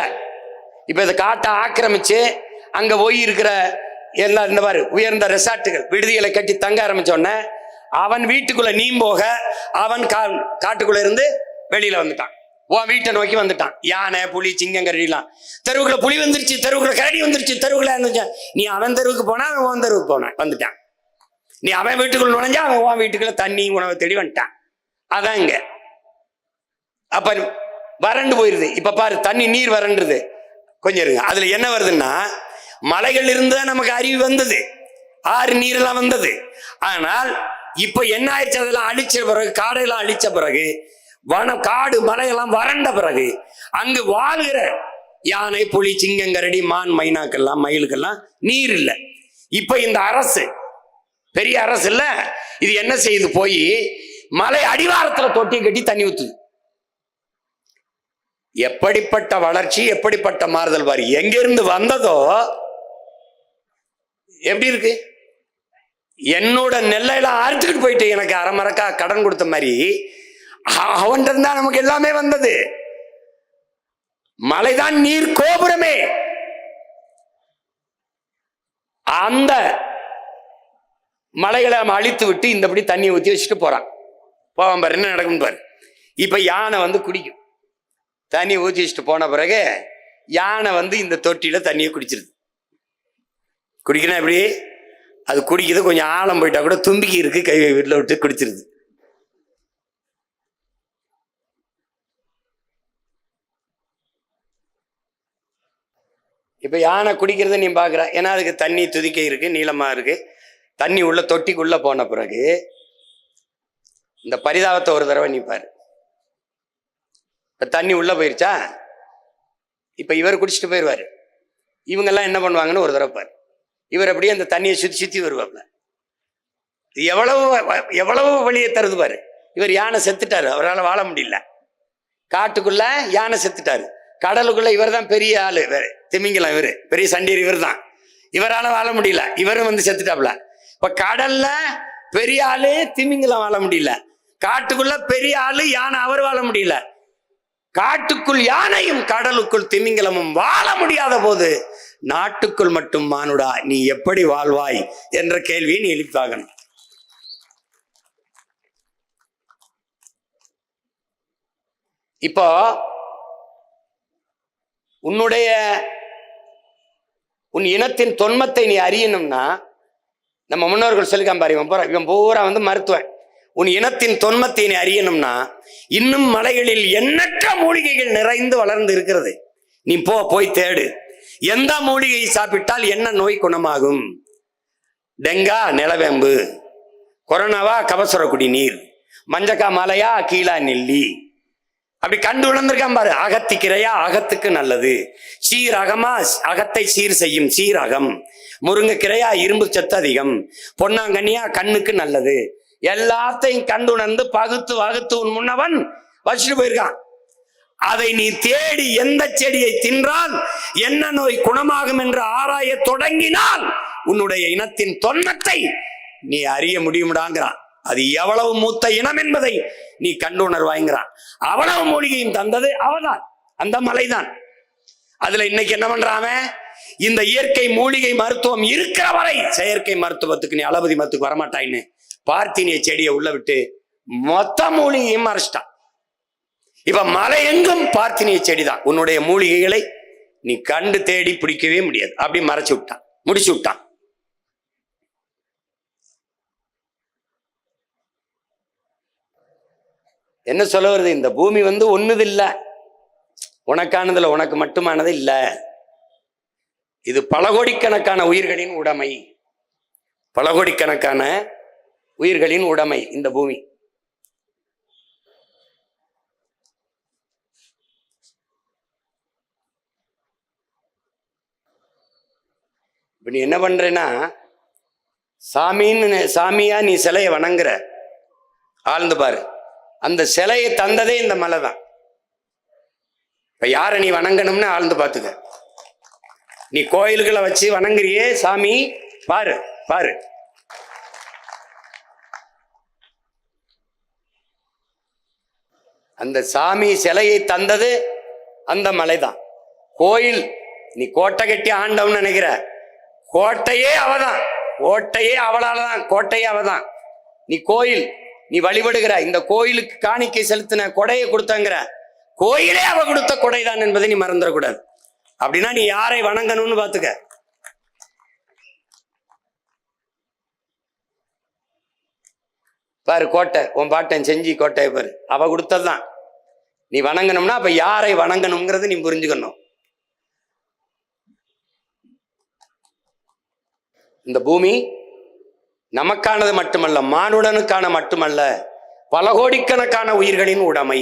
இப்ப இதை காட்டை ஆக்கிரமிச்சு அங்க போய் இருக்கிற எல்லாம் இந்த மாதிரி உயர்ந்த ரெசார்ட்டுகள் விடுதிகளை கட்டி தங்க ஆரம்பிச்சோன்ன அவன் வீட்டுக்குள்ள நீ போக அவன் காட்டுக்குள்ள இருந்து வெளியில வந்துட்டான், உன் வீட்டை நோக்கி வந்துட்டான். யானை புலி சிங்கம் கரடிலாம் தெருவுக்குள்ள புலி வந்துருச்சு, தெருவுக்குள்ள கரடி வந்துருச்சு, தெருவுக்குள்ள இருந்துச்சு. நீ அவன் தெருவுக்கு போனா அவன் உன் தெருவுக்கு போனான் வந்துட்டான். நீ அவன் வீட்டுக்குள்ள நுழைஞ்சா அவன் உன் வீட்டுக்குள்ள தண்ணி உணவை தேடி வந்துட்டான். அதான் இங்க. அப்ப வறண்டு போயிருது. இப்ப பாரு, தண்ணி நீர் வறண்டுது. கொஞ்சம் இருங்க, அதுல என்ன வருதுன்னா மலைகள் இருந்துதான் நமக்கு அருவி வந்தது, ஆறு நீரெல்லாம் வந்தது. ஆனால் இப்ப என்ன ஆயிடுச்சு, அதெல்லாம் அழிச்ச பிறகு, காடெல்லாம் அழிச்ச பிறகு, காடு மலையெல்லாம் வறண்ட பிறகு அங்கு வாழ்கிற யானை புலி சிங்கங்கரடி மான் மைனாக்கெல்லாம் மயிலுக்கெல்லாம் நீர் இல்லை. இப்ப இந்த அரசு பெரிய அரசு இல்ல, இது என்ன செய்யுது, போய் மலை அடிவாரத்துல தொட்டி கட்டி தண்ணி ஊத்துது. எப்படிப்பட்ட வளர்ச்சி, எப்படிப்பட்ட மாறுதல் பாரு. எங்கிருந்து வந்ததோ எப்படி இருக்கு. என்னோட நெல்லையெல்லாம் அறுத்துக்கிட்டு போயிட்டு எனக்கு அரைமரக்கா கடன் கொடுத்த மாதிரி அவன் இருந்தா நமக்கு எல்லாமே வந்தது. மலைதான் நீர் கோபுரமே. அந்த மலைகளை அழித்து விட்டு இந்தபடி தண்ணியை ஊற்றி வச்சுட்டு போறான். போவான் பாரு, என்ன நடக்கும் பாரு. இப்ப யானை குடிக்கும். தண்ணி ஊற்றி வச்சுட்டு போன பிறகு யானை இந்த தொட்டியில தண்ணியை குடிச்சிருது. குடிக்கணும் எப்படி? அது குடிக்குது, கொஞ்சம் ஆழம் போயிட்டா கூட தும்பிக்கி இருக்கு, கை வீட்டில் விட்டு குடிச்சிருது. இப்ப யானை குடிக்கிறத நீ பாக்குற, ஏன்னா அதுக்கு தண்ணி துதிக்க இருக்கு, நீளமா இருக்கு. தண்ணி உள்ள தொட்டிக்குள்ள போன பிறகு இந்த பரிதாபத்தை ஒரு தடவை நீ பாரு. இப்ப தண்ணி உள்ள போயிருச்சா, இப்ப இவர் குடிச்சிட்டு போயிடுவாரு. இவங்கெல்லாம் என்ன பண்ணுவாங்கன்னு ஒரு தடவை பாரு. இவர் அப்படியே அந்த தண்ணியை சுத்தி சுத்தி வருவாப்ல. எவ்வளவு வழியை தருது பாரு. இவர் யானை செத்துட்டாரு, அவரால் வாழ முடியல. காட்டுக்குள்ள யானை செத்துட்டாரு, கடலுக்குள்ள இவர் தான் பெரிய ஆளு, திமிங்கலம் இவரு பெரிய சண்டீர் இவர் தான், இவரால வாழ முடியல, இவரும் செத்துட்டாப்ல. இப்ப கடல்ல பெரிய ஆளு திமிங்கலம் வாழ முடியல, காட்டுக்குள்ள பெரிய ஆளு யானை அவர் வாழ முடியல. காட்டுக்குள் யானையும் கடலுக்குள் திமிங்கலமும் வாழ முடியாத போது நாட்டுக்குள் மட்டும் மானுடா நீ எப்படி வாழ்வாய் என்ற கேள்வியை நீ எழுப்பாகணும். இப்போ உன் இனத்தின் தொன்மத்தை நீ அறியணும்னா, நம்ம முன்னோர்கள் சொல்லிக்காம பாரு, இவன் பூரா மருத்துவன். உன் இனத்தின் தொன்மத்தை நீ அறியணும்னா, இன்னும் மலைகளில் எண்ணற்ற மூலிகைகள் நிறைந்து வளர்ந்து இருக்கிறது. நீ போய் தேடு. எந்த மூலிகையை சாப்பிட்டால் என்ன நோய் குணமாகும்? டெங்கா நிலவேம்பு, கொரோனாவா கபசுர குடிநீர், மஞ்சக்கா மலையா கீழா நெல்லி, அப்படி கண்டு உணர்ந்திருக்கான் பாரு. அகத்திக்கிரையா அகத்துக்கு நல்லது, சீரகமா அகத்தை சீர் செய்யும் சீரகம், முருங்கைக்கிரையா இரும்பு சத்து அதிகம், பொன்னாங்கண்ணியா கண்ணுக்கு நல்லது. எல்லாத்தையும் கண்டு உணர்ந்து பகுத்து வகுத்து உன் முன்னவன் வச்சுட்டு போயிருக்கான். அதை நீ தேடி எந்த செடியை தின்றால் என்ன நோய் குணமாகும் என்று ஆராய தொடங்கினால் உன்னுடைய இனத்தின் தொன்மத்தை நீ அறிய முடியும்டாங்கிறான். அது எவ்வளவு மூத்த இனம் என்பதை நீ கண்டுணர்வாய்ங்கிறான். அவ்வளவு மூலிகையும் தந்தது அவதான், அந்த மலைதான். அதுல இன்னைக்கு என்ன பண்றான்? இந்த இயற்கை மூலிகை மருத்துவம் இருக்கிற வரை செயற்கை மருத்துவத்துக்கு நீ அலோபதி மருத்துவத்துக்கு வரமாட்டாயின்னு பார்த்தினிய செடியை உள்ள விட்டு மொத்த மூலிகையும் மறைச்சிட்டான். இப்ப மலை எங்கும் பார்த்தினிய செடிதான். உன்னுடைய மூலிகைகளை நீ கண்டு தேடி பிடிக்கவே முடியாது. அப்படி மறைச்சு விட்டான், முடிச்சு விட்டான். என்ன சொல்ல வருது? இந்த பூமி ஒண்ணுது இல்ல, உனக்கானதுல உனக்கு மட்டுமானது இல்ல. இது பல கோடிக்கணக்கான உயிர்களின் உடைமை, பல கோடிக்கணக்கான உயிர்களின் உடைமை இந்த பூமி. இப்ப நீ என்ன பண்றேன்னா, சாமியா நீ சிலையை வணங்குற, ஆழ்ந்து பாரு, அந்த சிலையை தந்ததே இந்த மலை தான். இப்ப யாரை நீ வணங்கணும்னு ஆழ்ந்து பார்த்துக்க. நீ கோயில்களை வச்சு வணங்குறியே சாமி, பாரு பாரு, அந்த சாமி சிலையை தந்தது அந்த மலைதான். கோயில் நீ கோட்டை கட்டி ஆண்டவன்னு நினைக்கிற, கோட்டையே அவதான், கோட்டையே அவளாலதான், கோட்டையே அவதான். நீ கோயில் நீ வழிபடுகிற, இந்த கோயிலுக்கு காணிக்கை செலுத்தின கொடையை கொடுத்தங்கிற, கோயிலே அவ கொடுத்த கொடைதான் என்பதை நீ மறந்துடக்கூடாது. அப்படின்னா நீ யாரை வணங்கணும்னு பாத்துக்க. பாரு கோட்டை, உன் பாட்டன் செஞ்சி கோட்டையை பாரு, அவ கொடுத்ததுதான். நீ வணங்கணும்னா அப்ப யாரை வணங்கணுங்கிறது நீ புரிஞ்சுக்கணும். இந்த பூமி நமக்கானது மட்டுமல்ல, மானுடனுக்கான மட்டுமல்ல, பல கோடிக்கணக்கான உயிர்களின் உடைமை.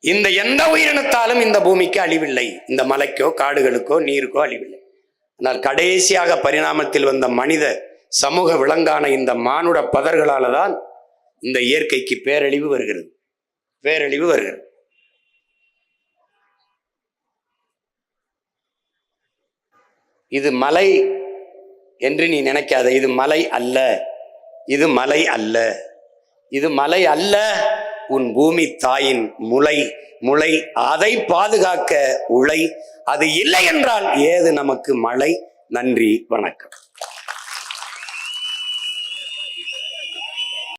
இந்த எந்த உயிரினத்தாலும் இந்த பூமிக்கு அழிவில்லை. இந்த மலைக்கோ காடுகளுக்கோ நீருக்கோ அழிவில்லை. ஆனால் கடைசியாக பரிணாமத்தில் வந்த மனித சமூக விலங்கான இந்த மானுட பதர்களால தான் இந்த இயற்கைக்கு பேரழிவு வருகிறது, பேரழிவு வருகிறது. இது மலை என்று நீ நினைக்காத. இது மலை அல்ல, இது மலை அல்ல, இது மலை அல்ல. உன் பூமி தாயின் முளை, அதை பாதுகாக்க உழை. அது இல்லை என்றால் ஏது நமக்கு மழை? நன்றி, வணக்கம்.